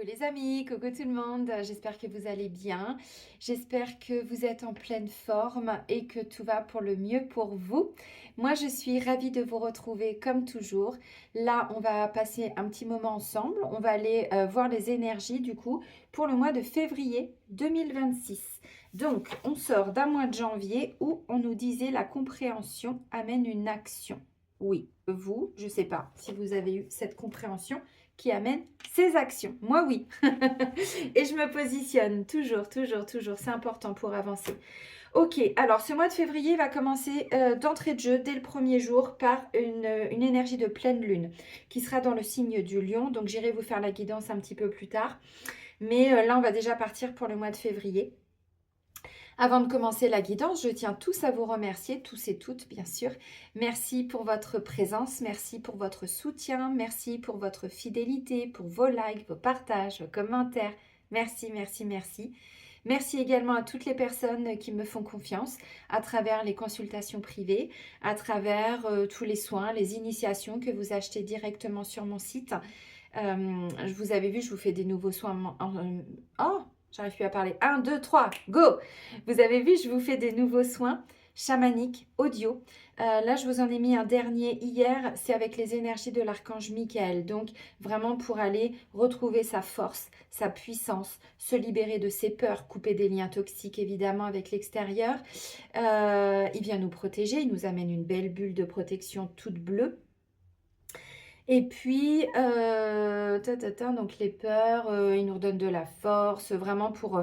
les amis, coucou tout le monde, j'espère que vous allez bien, j'espère que vous êtes en pleine forme et que tout va pour le mieux pour vous. Moi je suis ravie de vous retrouver comme toujours. Là on va passer un petit moment ensemble, on va aller voir les énergies du coup pour le mois de février 2026. Donc on sort d'un mois de janvier où on nous disait la compréhension amène une action. Oui, vous, je ne sais pas si vous avez eu cette compréhension qui amène ses actions. Moi, oui. Et je me positionne toujours, toujours, toujours. C'est important pour avancer. Ok, alors ce mois de février va commencer d'entrée de jeu dès le premier jour par une énergie de pleine lune qui sera dans le signe du lion. Donc j'irai vous faire la guidance un petit peu plus tard. Mais là, on va déjà partir pour le mois de février. Avant de commencer la guidance, je tiens tous à vous remercier, tous et toutes bien sûr. Merci pour votre présence, merci pour votre soutien, merci pour votre fidélité, pour vos likes, vos partages, vos commentaires. Merci, merci, merci. Merci également à toutes les personnes qui me font confiance à travers les consultations privées, à travers tous les soins, les initiations que vous achetez directement sur mon site. Vous avez vu, je vous fais des nouveaux soins. Oh, j'arrive plus à parler. 1, 2, 3, go! Vous avez vu, je vous fais des nouveaux soins chamaniques, audio. Là, je vous en ai mis un dernier hier. C'est avec les énergies de l'archange Michael. Donc, vraiment pour aller retrouver sa force, sa puissance, se libérer de ses peurs, couper des liens toxiques, évidemment, avec l'extérieur. Il vient nous protéger. Il nous amène une belle bulle de protection toute bleue. Et puis, donc les peurs, ils nous redonnent de la force, vraiment pour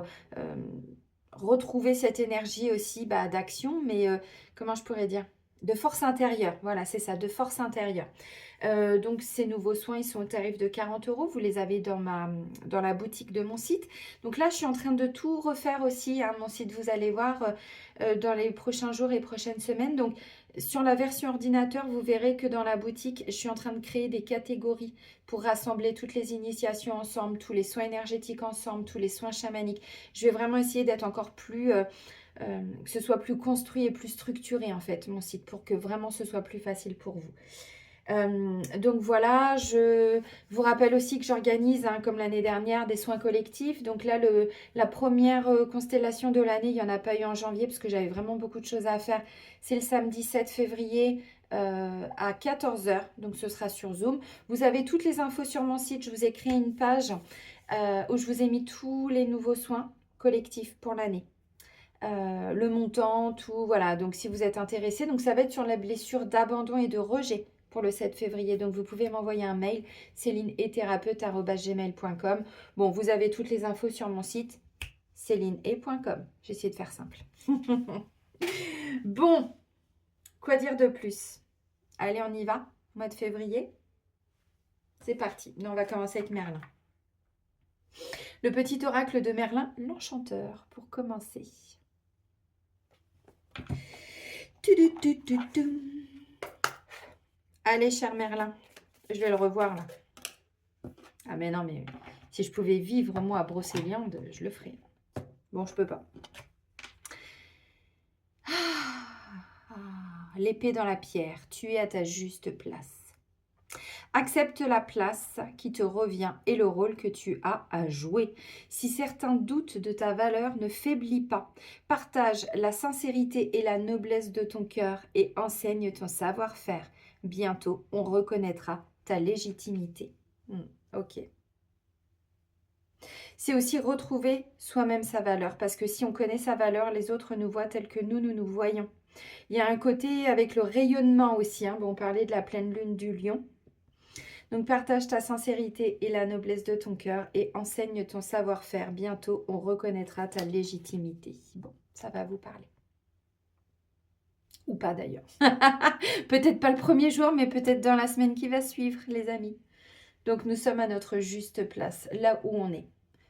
retrouver cette énergie aussi d'action, mais comment je pourrais dire? De force intérieure, voilà, c'est ça, de force intérieure. Donc ces nouveaux soins, ils sont au tarif de 40 €. Vous les avez dans la boutique de mon site. Donc là, je suis en train de tout refaire aussi, hein, mon site, vous allez voir dans les prochains jours et prochaines semaines. Donc sur la version ordinateur, vous verrez que dans la boutique, je suis en train de créer des catégories pour rassembler toutes les initiations ensemble, tous les soins énergétiques ensemble, tous les soins chamaniques. Je vais vraiment essayer d'être encore plus... que ce soit plus construit et plus structuré en fait, mon site, pour que vraiment ce soit plus facile pour vous. Donc voilà, je vous rappelle aussi que j'organise, hein, comme l'année dernière, des soins collectifs. Donc là, la première constellation de l'année, il n'y en a pas eu en janvier parce que j'avais vraiment beaucoup de choses à faire. C'est le samedi 7 février à 14 h. Donc ce sera sur Zoom. Vous avez toutes les infos sur mon site. Je vous ai créé une page où je vous ai mis tous les nouveaux soins collectifs pour l'année. Le montant, tout, voilà. Donc si vous êtes intéressé, donc ça va être sur la blessure d'abandon et de rejet pour le 7 février. Donc vous pouvez m'envoyer un mail, célineethérapeute@gmail.com. Bon, vous avez toutes les infos sur mon site, célineet.com. J'ai essayé de faire simple. Bon, quoi dire de plus? Allez, on y va, mois de février. C'est parti. Nous, on va commencer avec Merlin. Le petit oracle de Merlin, l'enchanteur, pour commencer. Allez, cher Merlin, je vais le revoir là. Ah mais non, mais si je pouvais vivre moi à Brocéliande, je le ferais. Bon, je peux pas. L'épée dans la pierre, tu es à ta juste place. Accepte la place qui te revient et le rôle que tu as à jouer. Si certains doutent de ta valeur, ne faiblis pas. Partage la sincérité et la noblesse de ton cœur et enseigne ton savoir-faire. Bientôt, on reconnaîtra ta légitimité. Ok. C'est aussi retrouver soi-même sa valeur, parce que si on connaît sa valeur, les autres nous voient tels que nous nous voyons. Il y a un côté avec le rayonnement aussi. Hein. Bon, on parlait de la pleine lune du lion. Donc, partage ta sincérité et la noblesse de ton cœur et enseigne ton savoir-faire. Bientôt, on reconnaîtra ta légitimité. Bon, ça va vous parler. Ou pas d'ailleurs. Peut-être pas le premier jour, mais peut-être dans la semaine qui va suivre, les amis. Donc, nous sommes à notre juste place, là où on est,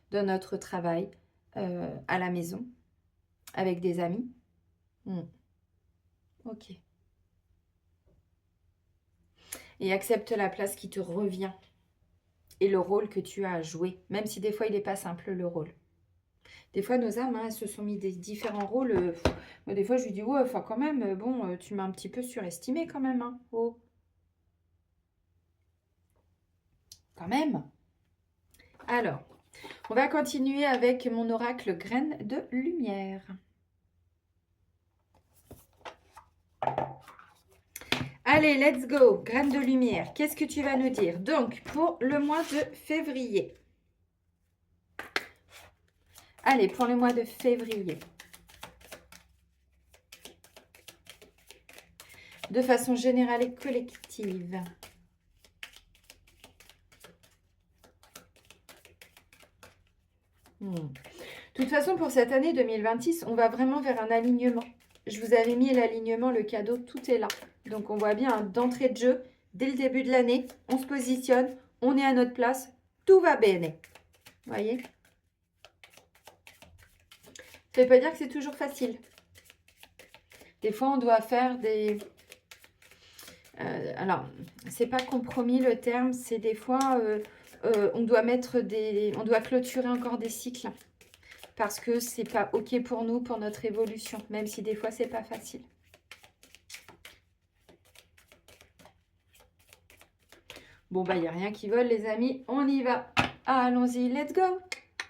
dans notre travail, à la maison, avec des amis. Ok. Et accepte la place qui te revient et le rôle que tu as à jouer, même si des fois, il n'est pas simple, le rôle. Des fois, nos âmes, hein, elles se sont mis des différents rôles. Des fois, je lui dis, ouais, enfin, quand même, bon, tu m'as un petit peu surestimé quand même. Hein. Oh. Quand même. Alors, On va continuer avec mon oracle graine de lumière. Allez, let's go, graine de lumière. Qu'est-ce que tu vas nous dire? Donc, pour le mois de février. Allez, pour le mois de février. De façon générale et collective. De toute façon, pour cette année 2026, on va vraiment vers un alignement. Je vous avais mis l'alignement, le cadeau, tout est là. Donc, on voit bien d'entrée de jeu, dès le début de l'année, on se positionne, on est à notre place, tout va bene. Vous voyez? Ça ne veut pas dire que c'est toujours facile. Des fois, on doit faire des... alors, c'est pas compromis le terme, c'est des fois, on doit on doit clôturer encore des cycles. Parce que c'est pas OK pour nous, pour notre évolution, même si des fois, c'est pas facile. Bon, bah, il n'y a rien qui vole, les amis. On y va. Allons-y, let's go.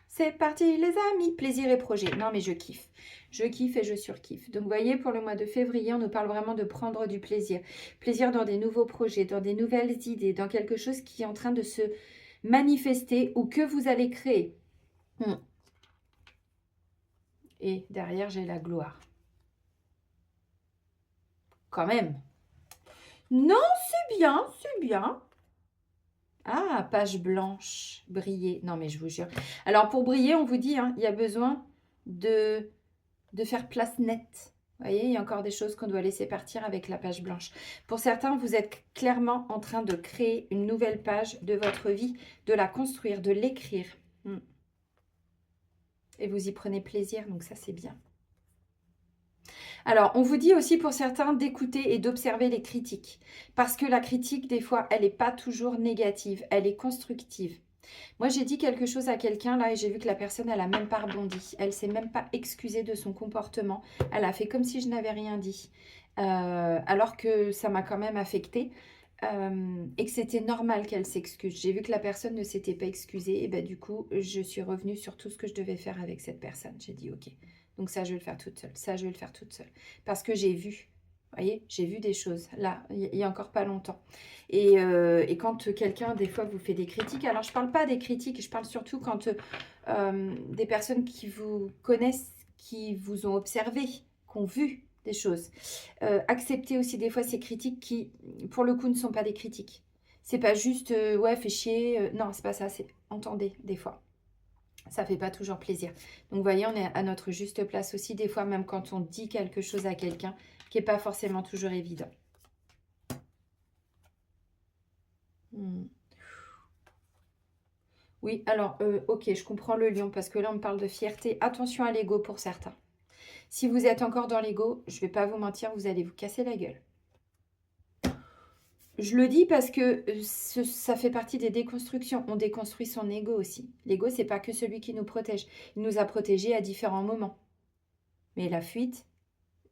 C'est parti, les amis. Plaisir et projet. Non, mais je kiffe. Je kiffe et je surkiffe. Donc, vous voyez, pour le mois de février, on nous parle vraiment de prendre du plaisir. Plaisir dans des nouveaux projets, dans des nouvelles idées, dans quelque chose qui est en train de se manifester ou que vous allez créer. Et derrière, j'ai la gloire. Quand même. Non, c'est bien, c'est bien. Ah, page blanche, briller. Non, mais je vous jure. Alors, pour briller, on vous dit, hein, il y a besoin de faire place nette. Vous voyez, il y a encore des choses qu'on doit laisser partir avec la page blanche. Pour certains, vous êtes clairement en train de créer une nouvelle page de votre vie, de la construire, de l'écrire. Et vous y prenez plaisir, donc ça, c'est bien. Alors, on vous dit aussi pour certains d'écouter et d'observer les critiques. Parce que la critique, des fois, elle n'est pas toujours négative, elle est constructive. Moi, j'ai dit quelque chose à quelqu'un là et j'ai vu que la personne, elle n'a même pas rebondi. Elle ne s'est même pas excusée de son comportement. Elle a fait comme si je n'avais rien dit. Alors que ça m'a quand même affectée. Et que c'était normal qu'elle s'excuse. J'ai vu que la personne ne s'était pas excusée. Et ben, du coup, je suis revenue sur tout ce que je devais faire avec cette personne. J'ai dit ok. Donc ça, je vais le faire toute seule. Ça, je vais le faire toute seule. Parce que j'ai vu. Vous voyez, j'ai vu des choses, là, il y a encore pas longtemps. Et quand quelqu'un, des fois, vous fait des critiques, alors je ne parle pas des critiques, je parle surtout quand des personnes qui vous connaissent, qui vous ont observé, qui ont vu des choses. Acceptez aussi des fois ces critiques qui, pour le coup, ne sont pas des critiques. C'est pas juste, ouais, fais chier. Non, c'est pas ça, c'est entendez, des fois. Ça fait pas toujours plaisir. Donc, vous voyez, on est à notre juste place aussi, des fois, même quand on dit quelque chose à quelqu'un qui n'est pas forcément toujours évident. Oui, alors, ok, je comprends le lion, parce que là, on me parle de fierté. Attention à l'ego pour certains. Si vous êtes encore dans l'ego, je ne vais pas vous mentir, vous allez vous casser la gueule. Je le dis parce que ça fait partie des déconstructions. On déconstruit son ego aussi. L'ego, ce n'est pas que celui qui nous protège. Il nous a protégés à différents moments. Mais la fuite,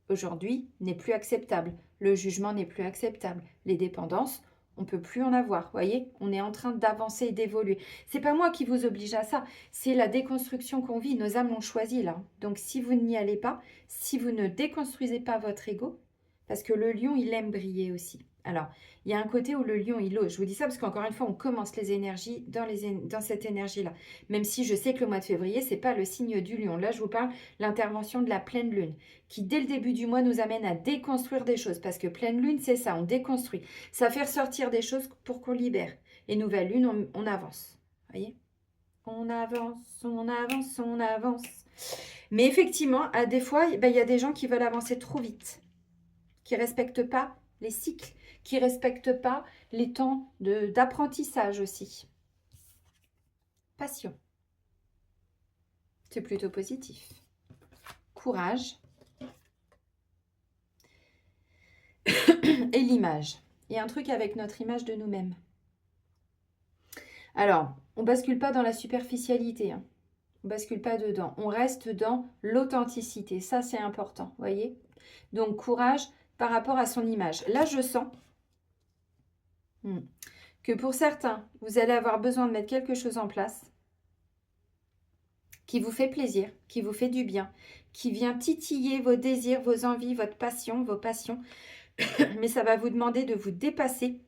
aujourd'hui, n'est plus acceptable. Le jugement n'est plus acceptable. Les dépendances, on ne peut plus en avoir. Vous voyez, on est en train d'avancer et d'évoluer. Ce n'est pas moi qui vous oblige à ça. C'est la déconstruction qu'on vit. Nos âmes l'ont choisi là. Donc, si vous n'y allez pas, si vous ne déconstruisez pas votre ego, parce que le lion, il aime briller aussi. Alors, il y a un côté où le lion, il ose. Je vous dis ça parce qu'encore une fois, on commence les énergies dans cette énergie-là. Même si je sais que le mois de février, ce n'est pas le signe du lion. Là, je vous parle l'intervention de la pleine lune qui, dès le début du mois, nous amène à déconstruire des choses. Parce que pleine lune, c'est ça, on déconstruit. Ça fait ressortir des choses pour qu'on libère. Et nouvelle lune, on avance. Vous voyez? On avance, on avance, on avance. Mais effectivement, des fois, il y a des gens qui veulent avancer trop vite, qui ne respectent pas les cycles, qui ne respectent pas les temps d'apprentissage aussi. Passion. C'est plutôt positif. Courage. Et l'image. Il y a un truc avec notre image de nous-mêmes. Alors, on ne bascule pas dans la superficialité. Hein. On ne bascule pas dedans. On reste dans l'authenticité. Ça, c'est important. Vous voyez? Donc, courage par rapport à son image. Là, je sens que pour certains, vous allez avoir besoin de mettre quelque chose en place. qui vous fait plaisir, qui vous fait du bien, qui vient titiller vos désirs, vos envies, votre passion, vos passions. Mais ça va vous demander de vous dépasser.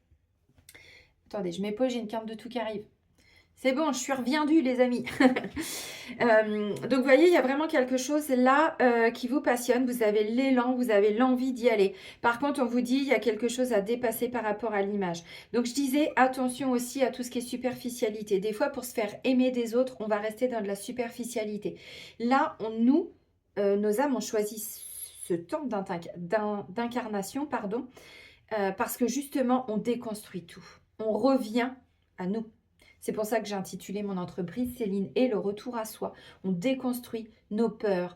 Attendez, je m'épose, j'ai une carte de tout qui arrive. C'est bon, je suis reviendue, les amis. Donc, vous voyez, il y a vraiment quelque chose là qui vous passionne. Vous avez l'élan, vous avez l'envie d'y aller. Par contre, on vous dit, il y a quelque chose à dépasser par rapport à l'image. Donc, je disais, attention aussi à tout ce qui est superficialité. Des fois, pour se faire aimer des autres, on va rester dans de la superficialité. Là, nos âmes ont choisi ce temps d'incarnation, pardon, parce que justement, on déconstruit tout. On revient à nous. C'est pour ça que j'ai intitulé mon entreprise Céline et le retour à soi. On déconstruit nos peurs,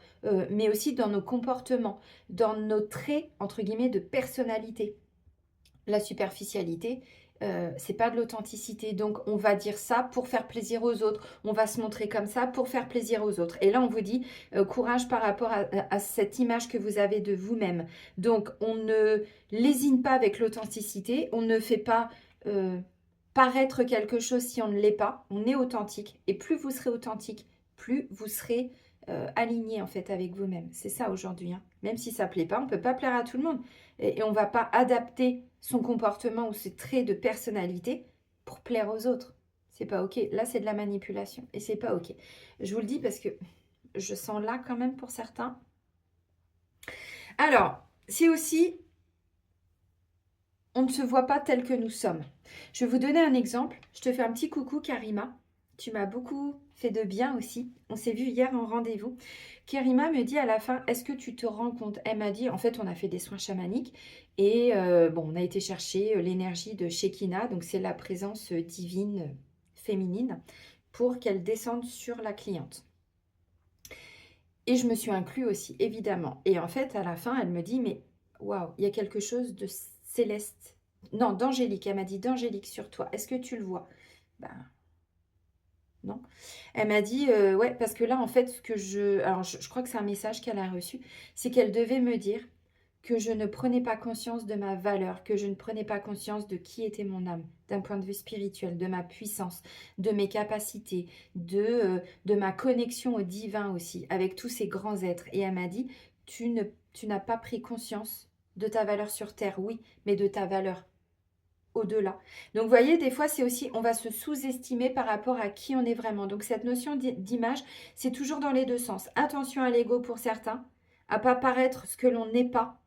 mais aussi dans nos comportements, dans nos traits, entre guillemets, de personnalité. La superficialité, c'est pas de l'authenticité. Donc, on va dire ça pour faire plaisir aux autres. On va se montrer comme ça pour faire plaisir aux autres. Et là, on vous dit courage par rapport à cette image que vous avez de vous-même. Donc, on ne lésine pas avec l'authenticité. On ne fait pas paraître quelque chose si on ne l'est pas. On est authentique. Et plus vous serez authentique, plus vous serez aligné en fait avec vous-même. C'est ça aujourd'hui. Hein. Même si ça ne plaît pas, on ne peut pas plaire à tout le monde. Et on ne va pas adapter son comportement ou ses traits de personnalité pour plaire aux autres. C'est pas ok. Là, c'est de la manipulation. Et c'est pas ok. Je vous le dis parce que je sens là quand même pour certains. Alors, c'est aussi, on ne se voit pas tel que nous sommes. Je vais vous donner un exemple. Je te fais un petit coucou, Karima. Tu m'as beaucoup fait de bien aussi. On s'est vu hier en rendez-vous. Karima me dit à la fin, est-ce que tu te rends compte? Elle m'a dit, en fait, on a fait des soins chamaniques et bon, on a été chercher l'énergie de Shekinah, donc c'est la présence divine féminine, pour qu'elle descende sur la cliente. Et je me suis inclus aussi, évidemment. Et en fait, à la fin, elle me dit, mais waouh, il y a quelque chose de céleste. Non, d'angélique. Elle m'a dit d'angélique sur toi. Est-ce que tu le vois? Ben, non. Elle m'a dit, ouais, parce que là, en fait, ce que alors, je crois que c'est un message qu'elle a reçu, c'est qu'elle devait me dire que je ne prenais pas conscience de ma valeur, que je ne prenais pas conscience de qui était mon âme, d'un point de vue spirituel, de ma puissance, de mes capacités, de ma connexion au divin aussi, avec tous ces grands êtres. Et elle m'a dit, tu n'as pas pris conscience de ta valeur sur Terre, oui, mais de ta valeur au-delà. Donc, vous voyez, des fois, c'est aussi, on va se sous-estimer par rapport à qui on est vraiment. Donc, cette notion d'image, c'est toujours dans les deux sens. Attention à l'ego pour certains, à pas paraître ce que l'on n'est pas.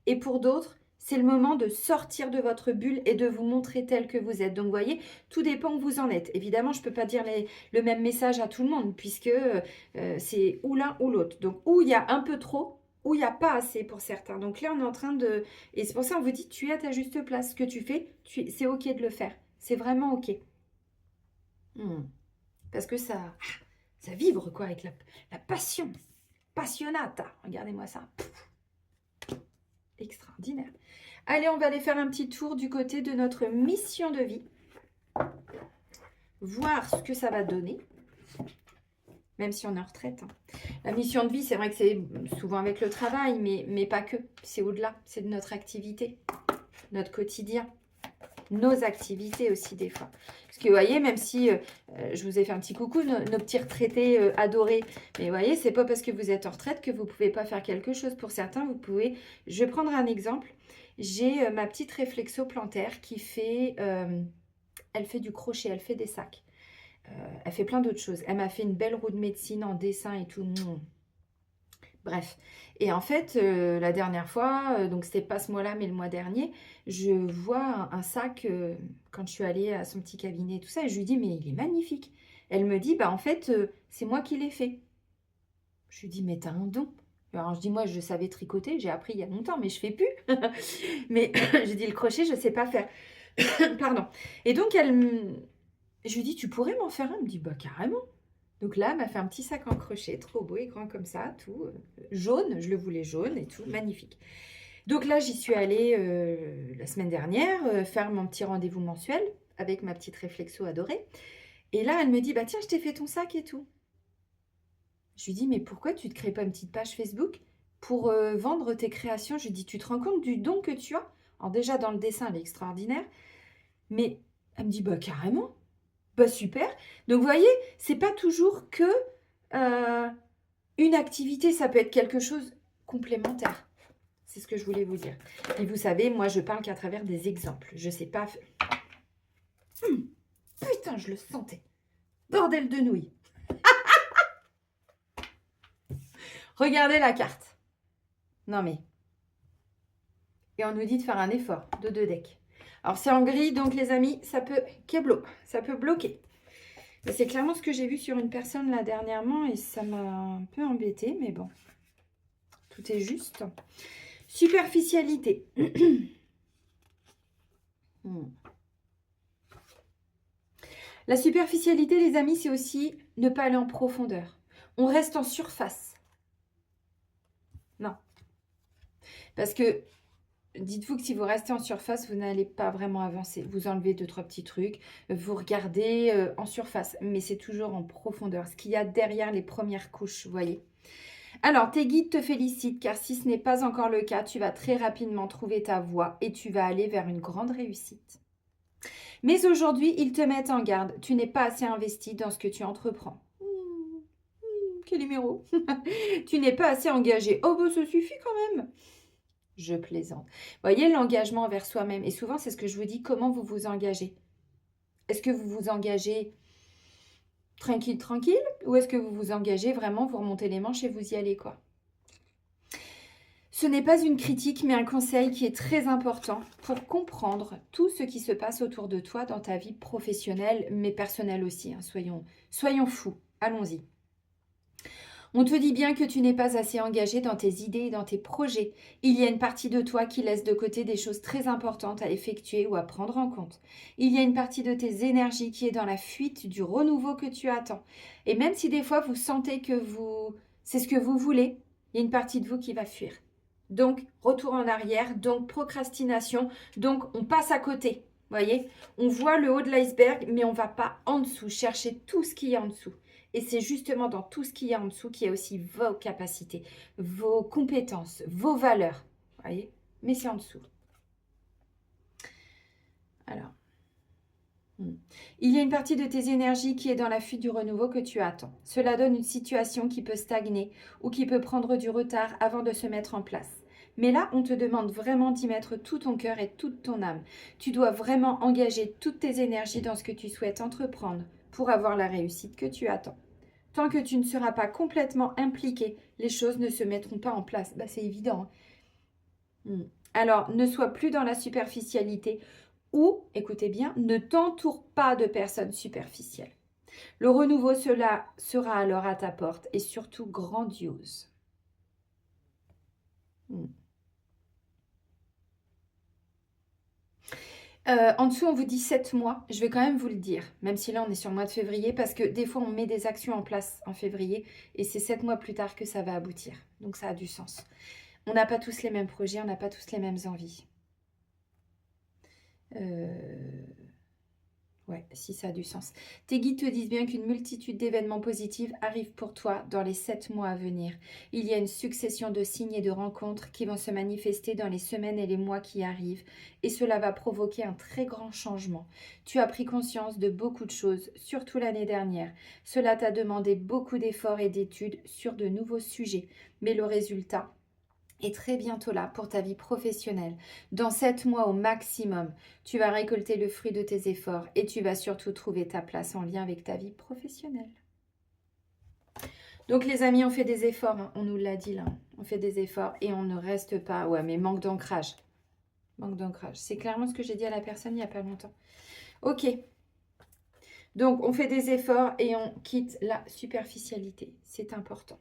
Et pour d'autres, c'est le moment de sortir de votre bulle et de vous montrer tel que vous êtes. Donc, vous voyez, tout dépend où vous en êtes. Évidemment, je ne peux pas dire le même message à tout le monde, puisque c'est ou l'un ou l'autre. Donc, où il y a un peu trop, où il n'y a pas assez pour certains. Donc là, on est en train de... Et c'est pour ça qu'on vous dit, tu es à ta juste place. Ce que tu fais, c'est OK de le faire. C'est vraiment OK. Parce que ça vibre, quoi, avec la passion. Passionata. Regardez-moi ça. Extraordinaire. Allez, on va aller faire un petit tour du côté de notre mission de vie. Voir ce que ça va donner. Même si on est en retraite. Hein. La mission de vie, c'est vrai que c'est souvent avec le travail, mais pas que. C'est au-delà. C'est de notre activité, notre quotidien, nos activités aussi des fois. Parce que vous voyez, même si je vous ai fait un petit coucou, nos petits retraités adorés, mais vous voyez, c'est pas parce que vous êtes en retraite que vous pouvez pas faire quelque chose. Pour certains, vous pouvez... Je vais prendre un exemple. J'ai ma petite réflexo plantaire qui fait... elle fait du crochet, elle fait des sacs. Elle fait plein d'autres choses. Elle m'a fait une belle roue de médecine en dessin et tout. Bref. Et en fait, la dernière fois, donc c'était pas ce mois-là, mais le mois dernier, je vois un sac quand je suis allée à son petit cabinet et tout ça. Et je lui dis, mais il est magnifique. Elle me dit, bah en fait, c'est moi qui l'ai fait. Je lui dis, mais t'as un don. Alors je dis, moi, je savais tricoter, j'ai appris il y a longtemps, mais je fais plus. Mais je dis, le crochet, je sais pas faire. Pardon. Et donc, je lui dis, tu pourrais m'en faire un? Elle me dit, bah carrément. Donc là, elle m'a fait un petit sac en crochet, trop beau et grand comme ça, tout jaune, je le voulais jaune et tout, magnifique. Donc là, j'y suis allée la semaine dernière faire mon petit rendez-vous mensuel avec ma petite réflexo adorée. Et là, elle me dit, bah tiens, je t'ai fait ton sac et tout. Je lui dis, mais pourquoi tu ne te crées pas une petite page Facebook pour vendre tes créations? Je lui dis, tu te rends compte du don que tu as? Alors déjà, dans le dessin, elle est extraordinaire. Mais elle me dit, bah carrément. Bah super. Donc vous voyez, c'est pas toujours que Une activité, ça peut être quelque chose complémentaire. C'est ce que je voulais vous dire. Et vous savez, moi, je parle qu'à travers des exemples. Je ne sais pas... Putain, je le sentais. Bordel de nouilles. Regardez la carte. Non, mais... Et on nous dit de faire un effort de 2 decks. Alors, c'est en gris, donc les amis, ça peut... Ça peut bloquer. C'est clairement ce que j'ai vu sur une personne là dernièrement et ça m'a un peu embêtée, mais bon. Tout est juste. Superficialité. La superficialité, les amis, c'est aussi ne pas aller en profondeur. On reste en surface. Non. Parce que, dites-vous que si vous restez en surface, vous n'allez pas vraiment avancer. Vous enlevez 2-3 petits trucs, vous regardez en surface, mais c'est toujours en profondeur. Ce qu'il y a derrière les premières couches, vous voyez. Alors, tes guides te félicitent, car si ce n'est pas encore le cas, tu vas très rapidement trouver ta voie et tu vas aller vers une grande réussite. Mais aujourd'hui, ils te mettent en garde. Tu n'es pas assez investi dans ce que tu entreprends. Quel numéro. Tu n'es pas assez engagé. Oh, bah, ça suffit quand même. Je plaisante. Voyez l'engagement envers soi-même. Et souvent, c'est ce que je vous dis. Comment vous vous engagez? Est-ce que vous vous engagez tranquille, tranquille? Ou est-ce que vous vous engagez vraiment, vous remontez les manches et vous y allez, quoi? Ce n'est pas une critique, mais un conseil qui est très important pour comprendre tout ce qui se passe autour de toi dans ta vie professionnelle, mais personnelle aussi. Hein. Soyons fous. Allons-y. On te dit bien que tu n'es pas assez engagé dans tes idées et dans tes projets. Il y a une partie de toi qui laisse de côté des choses très importantes à effectuer ou à prendre en compte. Il y a une partie de tes énergies qui est dans la fuite du renouveau que tu attends. Et même si des fois vous sentez que c'est ce que vous voulez, il y a une partie de vous qui va fuir. Donc, retour en arrière, donc procrastination, donc on passe à côté. Voyez, on voit le haut de l'iceberg, mais on ne va pas en dessous, chercher tout ce qu'il y a en dessous. Et c'est justement dans tout ce qu'il y a en dessous qu'il y a aussi vos capacités, vos compétences, vos valeurs. Voyez, mais c'est en dessous. Alors, il y a une partie de tes énergies qui est dans la fuite du renouveau que tu attends. Cela donne une situation qui peut stagner ou qui peut prendre du retard avant de se mettre en place. Mais là, on te demande vraiment d'y mettre tout ton cœur et toute ton âme. Tu dois vraiment engager toutes tes énergies dans ce que tu souhaites entreprendre pour avoir la réussite que tu attends. Tant que tu ne seras pas complètement impliqué, les choses ne se mettront pas en place. Bah, c'est évident. Alors, ne sois plus dans la superficialité ou, écoutez bien, ne t'entoure pas de personnes superficielles. Le renouveau, cela sera alors à ta porte et surtout grandiose. En dessous, on vous dit 7 mois. Je vais quand même vous le dire, même si là, on est sur le mois de février, parce que des fois, on met des actions en place en février et c'est 7 mois plus tard que ça va aboutir. Donc, ça a du sens. On n'a pas tous les mêmes projets, on n'a pas tous les mêmes envies. Ouais, si ça a du sens. Tes guides te disent bien qu'une multitude d'événements positifs arrivent pour toi dans les 7 mois à venir. Il y a une succession de signes et de rencontres qui vont se manifester dans les semaines et les mois qui arrivent. Et cela va provoquer un très grand changement. Tu as pris conscience de beaucoup de choses, surtout l'année dernière. Cela t'a demandé beaucoup d'efforts et d'études sur de nouveaux sujets. Mais le résultat est très bientôt là pour ta vie professionnelle. Dans 7 mois au maximum, tu vas récolter le fruit de tes efforts et tu vas surtout trouver ta place en lien avec ta vie professionnelle. Donc les amis, on fait des efforts, hein. On nous l'a dit là, on fait des efforts et on ne reste pas. Ouais, mais manque d'ancrage. Manque d'ancrage. C'est clairement ce que j'ai dit à la personne il n'y a pas longtemps. Ok. Donc on fait des efforts et on quitte la superficialité. C'est important.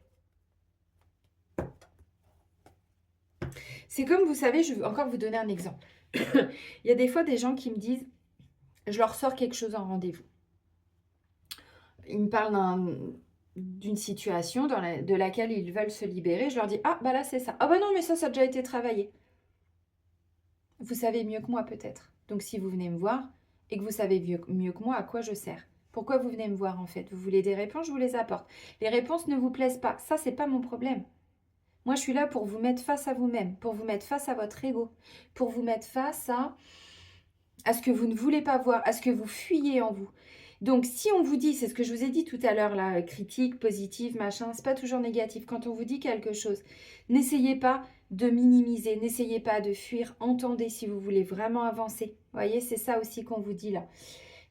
C'est comme, vous savez, je vais encore vous donner un exemple. Il y a des fois des gens qui me disent, je leur sors quelque chose en rendez-vous. Ils me parlent d'une situation de laquelle ils veulent se libérer. Je leur dis, ah, bah là, c'est ça. Ah, bah non, mais ça a déjà été travaillé. Vous savez mieux que moi, peut-être. Donc, si vous venez me voir et que vous savez mieux que moi, à quoi je sers? Pourquoi vous venez me voir, en fait? Vous voulez des réponses? Je vous les apporte. Les réponses ne vous plaisent pas. Ça, c'est pas mon problème. Moi, je suis là pour vous mettre face à vous-même, pour vous mettre face à votre ego, pour vous mettre face à ce que vous ne voulez pas voir, à ce que vous fuyez en vous. Donc, si on vous dit, c'est ce que je vous ai dit tout à l'heure, là, critique, positive, machin, c'est pas toujours négatif. Quand on vous dit quelque chose, n'essayez pas de minimiser, n'essayez pas de fuir, entendez si vous voulez vraiment avancer. Vous voyez, c'est ça aussi qu'on vous dit là.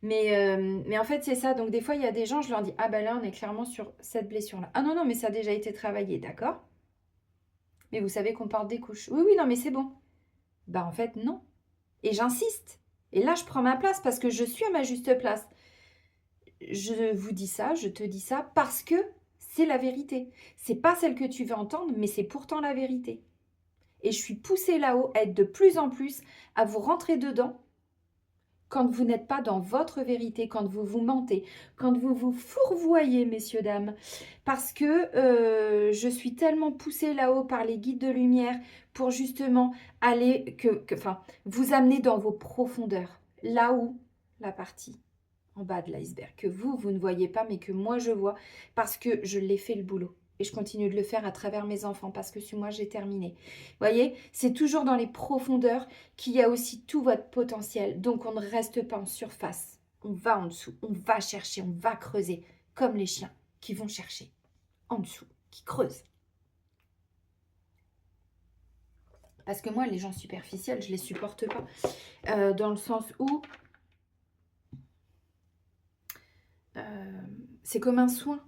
Mais en fait, c'est ça. Donc, des fois, il y a des gens, je leur dis, ah ben là, on est clairement sur cette blessure-là. Ah non, non, mais ça a déjà été travaillé, d'accord? Mais vous savez qu'on porte des couches. Oui, oui, non, mais c'est bon. Bah, en fait, non. Et j'insiste. Et là, je prends ma place parce que je suis à ma juste place. Je vous dis ça, je te dis ça parce que c'est la vérité. C'est pas celle que tu veux entendre, mais c'est pourtant la vérité. Et je suis poussée là-haut à être de plus en plus à vous rentrer dedans quand vous n'êtes pas dans votre vérité, quand vous vous mentez, quand vous vous fourvoyez, messieurs, dames. Parce que je suis tellement poussée là-haut par les guides de lumière pour justement aller, enfin, vous amener dans vos profondeurs. Là-haut, la partie en bas de l'iceberg, que vous ne voyez pas, mais que moi, je vois, parce que je l'ai fait le boulot. Et je continue de le faire à travers mes enfants, parce que sur moi, j'ai terminé. Vous voyez, c'est toujours dans les profondeurs qu'il y a aussi tout votre potentiel. Donc, on ne reste pas en surface. On va en dessous, on va chercher, on va creuser, comme les chiens qui vont chercher en dessous, qui creusent. Parce que moi, les gens superficiels, je ne les supporte pas. Dans le sens où c'est comme un soin.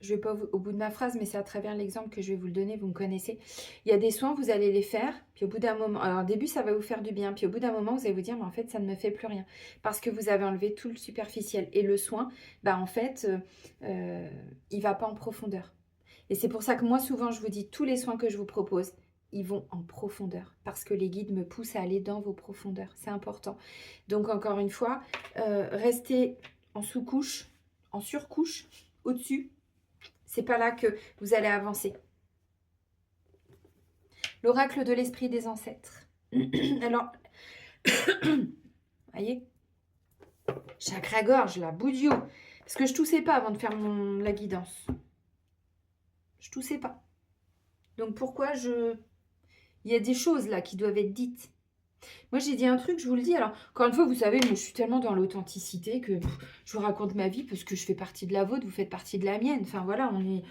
Je ne vais pas au bout de ma phrase, mais c'est à travers l'exemple que je vais vous le donner, vous me connaissez. Il y a des soins, vous allez les faire, puis au bout d'un moment, alors au début, ça va vous faire du bien, puis au bout d'un moment, vous allez vous dire, mais en fait, ça ne me fait plus rien, parce que vous avez enlevé tout le superficiel. Et le soin, bah en fait, il ne va pas en profondeur. Et c'est pour ça que moi, souvent, je vous dis, tous les soins que je vous propose, ils vont en profondeur, parce que les guides me poussent à aller dans vos profondeurs. C'est important. Donc, encore une fois, restez en sous-couche, en surcouche, au-dessus. C'est pas là que vous allez avancer. L'oracle de l'esprit des ancêtres. Alors, voyez, chakra-gorge, là, boudio. Parce que je toussais pas avant de faire la guidance. Je toussais pas. Donc pourquoi il y a des choses là qui doivent être dites. Moi, j'ai dit un truc, je vous le dis. Alors, encore une fois, vous savez, moi, je suis tellement dans l'authenticité que je vous raconte ma vie parce que je fais partie de la vôtre, vous faites partie de la mienne. Enfin, voilà, on est...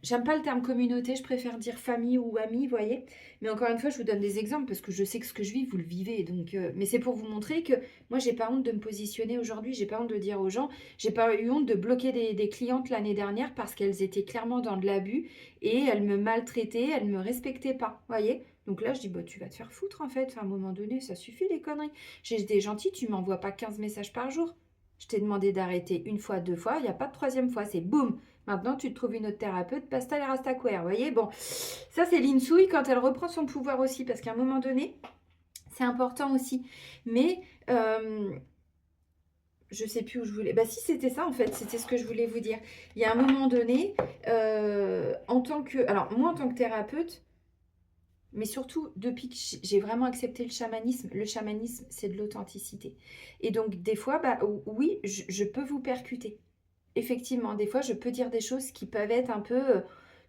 J'aime pas le terme communauté, je préfère dire famille ou amis, vous voyez. Mais encore une fois, je vous donne des exemples parce que je sais que ce que je vis, vous le vivez. Donc, mais c'est pour vous montrer que moi, j'ai pas honte de me positionner aujourd'hui. J'ai pas honte de dire aux gens. J'ai pas eu honte de bloquer des clientes l'année dernière parce qu'elles étaient clairement dans de l'abus et elles me maltraitaient, elles me respectaient pas, vous voyez. Donc là, je dis, bah, tu vas te faire foutre en fait. À un moment donné, ça suffit les conneries. J'ai des gentils, tu m'envoies pas 15 messages par jour. Je t'ai demandé d'arrêter une fois, deux fois, il n'y a pas de troisième fois. C'est boum. Maintenant, tu te trouves une autre thérapeute, basta les rastaquaires. Vous voyez, bon, ça c'est l'insouille quand elle reprend son pouvoir aussi. Parce qu'à un moment donné, c'est important aussi. Mais je sais plus où je voulais. Bah si, c'était ça en fait, c'était ce que je voulais vous dire. Il y a un moment donné, en tant que... Alors, moi en tant que thérapeute, mais surtout, depuis que j'ai vraiment accepté le chamanisme, c'est de l'authenticité. Et donc, des fois, bah, oui, je peux vous percuter. Effectivement, des fois, je peux dire des choses qui peuvent être un peu...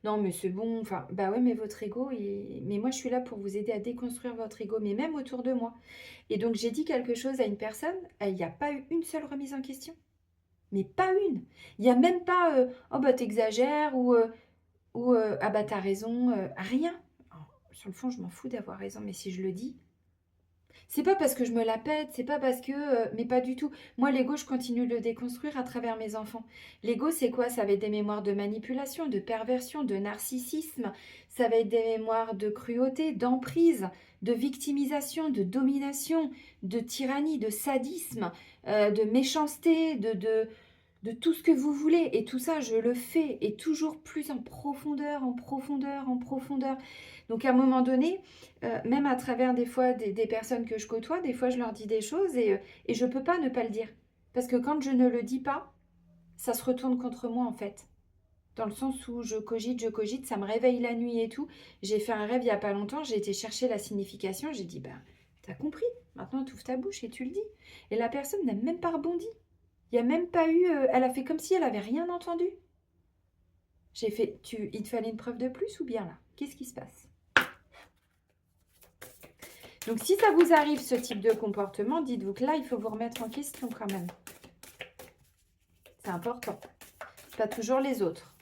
non, mais c'est bon. Enfin, bah ouais, mais votre ego... Mais moi, je suis là pour vous aider à déconstruire votre ego, mais même autour de moi. Et donc, j'ai dit quelque chose à une personne, il n'y a pas eu une seule remise en question. Mais pas une. Il n'y a même pas... oh, bah, t'exagères ou ah, bah, t'as raison. Rien. Sur le fond, je m'en fous d'avoir raison, mais si je le dis, c'est pas parce que je me la pète, c'est pas parce que... mais pas du tout. Moi, l'ego, je continue de le déconstruire à travers mes enfants. L'ego, c'est quoi? Ça va être des mémoires de manipulation, de perversion, de narcissisme. Ça va être des mémoires de cruauté, d'emprise, de victimisation, de domination, de tyrannie, de sadisme, de méchanceté, de tout ce que vous voulez. Et tout ça, je le fais. Et toujours plus en profondeur, en profondeur, en profondeur. Donc à un moment donné, même à travers des fois des personnes que je côtoie, des fois je leur dis des choses et je ne peux pas ne pas le dire. Parce que quand je ne le dis pas, ça se retourne contre moi en fait. Dans le sens où je cogite, ça me réveille la nuit et tout. J'ai fait un rêve il n'y a pas longtemps, j'ai été chercher la signification, j'ai dit, bah, t'as compris, maintenant tu ouvres ta bouche et tu le dis. Et la personne n'a même pas rebondi. Il n'y a même pas eu... elle a fait comme si elle n'avait rien entendu. J'ai fait, il te fallait une preuve de plus ou bien là? Qu'est-ce qui se passe? Donc, si ça vous arrive, ce type de comportement, dites-vous que là, il faut vous remettre en question quand même. C'est important. Pas toujours les autres.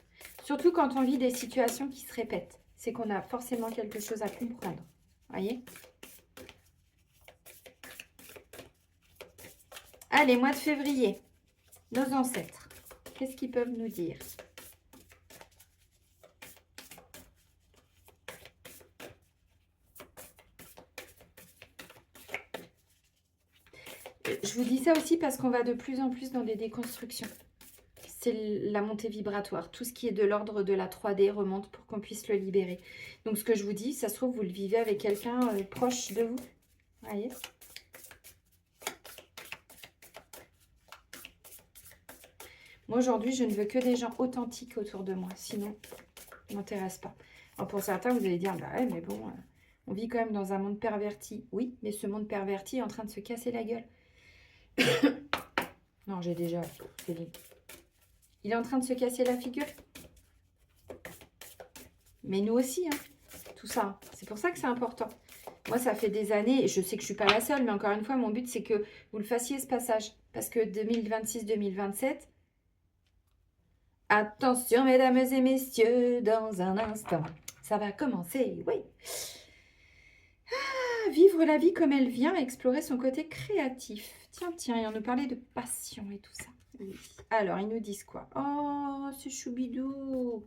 Surtout quand on vit des situations qui se répètent. C'est qu'on a forcément quelque chose à comprendre. Voyez? Allez, mois de février. Nos ancêtres. Qu'est-ce qu'ils peuvent nous dire? Je vous dis ça aussi parce qu'on va de plus en plus dans des déconstructions. C'est la montée vibratoire. Tout ce qui est de l'ordre de la 3D remonte pour qu'on puisse le libérer. Donc, ce que je vous dis, ça se trouve, vous le vivez avec quelqu'un proche de vous. Voyez? Moi, aujourd'hui, je ne veux que des gens authentiques autour de moi. Sinon, ça ne m'intéresse pas. Alors, pour certains, vous allez dire, bah ouais, mais bon, on vit quand même dans un monde perverti. Oui, mais ce monde perverti est en train de se casser la gueule. Non, j'ai déjà... Il est en train de se casser la figure. Mais nous aussi, hein, tout ça. C'est pour ça que c'est important. Moi, ça fait des années, et je sais que je ne suis pas la seule, mais encore une fois, mon but, c'est que vous le fassiez, ce passage. Parce que 2026-2027, attention, mesdames et messieurs, dans un instant, ça va commencer, oui. Ah, vivre la vie comme elle vient, explorer son côté créatif. Tiens, tiens, et on nous parlait de passion et tout ça. Oui. Alors, ils nous disent quoi? Oh, c'est choubidou.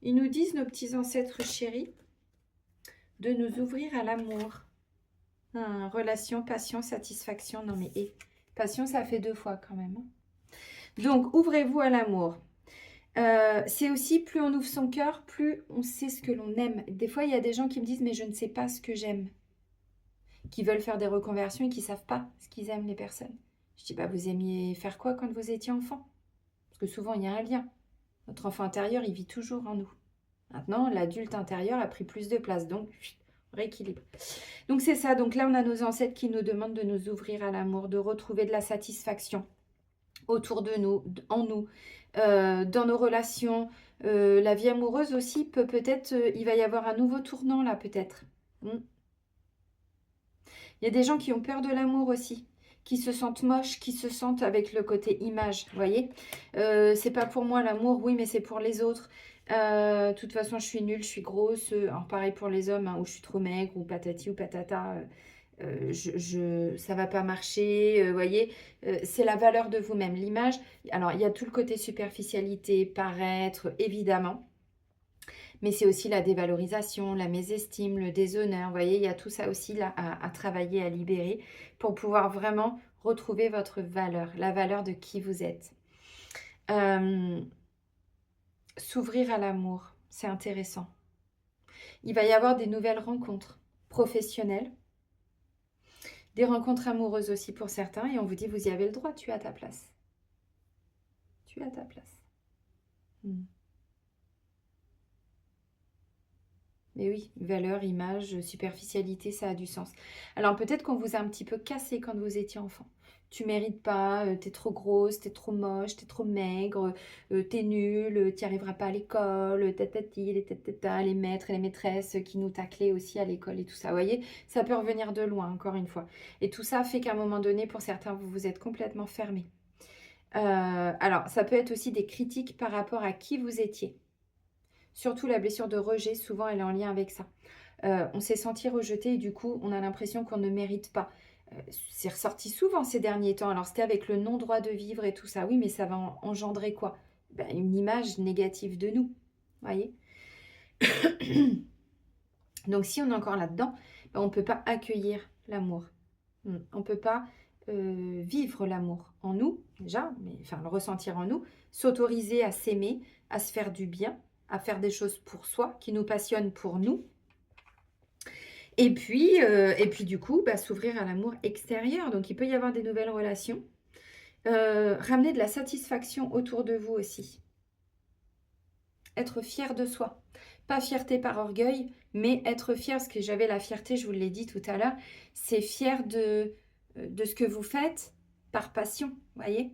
Ils nous disent, nos petits ancêtres chéris, de nous ouvrir à l'amour. Relation, passion, satisfaction. Non mais, passion, ça fait 2 fois quand même. Donc, ouvrez-vous à l'amour. C'est aussi, plus on ouvre son cœur, plus on sait ce que l'on aime. Des fois, il y a des gens qui me disent, mais je ne sais pas ce que j'aime. Qui veulent faire des reconversions et qui ne savent pas ce qu'ils aiment, les personnes. Je dis, bah, vous aimiez faire quoi quand vous étiez enfant? Parce que souvent, il y a un lien. Notre enfant intérieur, il vit toujours en nous. Maintenant, l'adulte intérieur a pris plus de place. Donc, rééquilibre. Donc, c'est ça. Donc là, on a nos ancêtres qui nous demandent de nous ouvrir à l'amour, de retrouver de la satisfaction autour de nous, en nous, dans nos relations. La vie amoureuse aussi, peut-être, il va y avoir un nouveau tournant là, peut-être. Il y a des gens qui ont peur de l'amour aussi, qui se sentent moches, qui se sentent avec le côté image, vous voyez. C'est pas pour moi l'amour, oui, mais c'est pour les autres. De toute façon, je suis nulle, je suis grosse. Alors, pareil pour les hommes, hein, où je suis trop maigre, ou patati ou patata. Ça va pas marcher, voyez. C'est la valeur de vous-même, l'image. Alors, il y a tout le côté superficialité, paraître, évidemment. Mais c'est aussi la dévalorisation, la mésestime, le déshonneur. Vous voyez, il y a tout ça aussi là à travailler, à libérer pour pouvoir vraiment retrouver votre valeur, la valeur de qui vous êtes. S'ouvrir à l'amour, c'est intéressant. Il va y avoir des nouvelles rencontres professionnelles, des rencontres amoureuses aussi pour certains, et on vous dit, vous y avez le droit, tu as ta place. Tu as ta place. Mais oui, valeur, image, superficialité, ça a du sens. Alors peut-être qu'on vous a un petit peu cassé quand vous étiez enfant. Tu mérites pas, t'es trop grosse, t'es trop moche, t'es trop maigre, t'es nulle, t'y arriveras pas à l'école, tatati, les tatata, les maîtres et les maîtresses qui nous taclaient aussi à l'école et tout ça. Vous voyez, ça peut revenir de loin, encore une fois. Et tout ça fait qu'à un moment donné, pour certains, vous vous êtes complètement fermé. Alors, ça peut être aussi des critiques par rapport à qui vous étiez. Surtout la blessure de rejet, souvent elle est en lien avec ça. On s'est senti rejeté et du coup on a l'impression qu'on ne mérite pas. C'est ressorti souvent ces derniers temps. Alors c'était avec le non-droit de vivre et tout ça. Oui, mais ça va engendrer quoi? Ben, une image négative de nous. Voyez. Donc si on est encore là-dedans, ben, on ne peut pas accueillir l'amour. On ne peut pas vivre l'amour en nous, déjà, mais enfin le ressentir en nous, s'autoriser à s'aimer, à se faire du bien, à faire des choses pour soi, qui nous passionnent pour nous. Et puis du coup, bah, s'ouvrir à l'amour extérieur. Donc, il peut y avoir des nouvelles relations. Ramener de la satisfaction autour de vous aussi. Être fier de soi. Pas fierté par orgueil, mais être fier, parce que j'avais la fierté, je vous l'ai dit tout à l'heure, c'est fier de ce que vous faites par passion, vous voyez.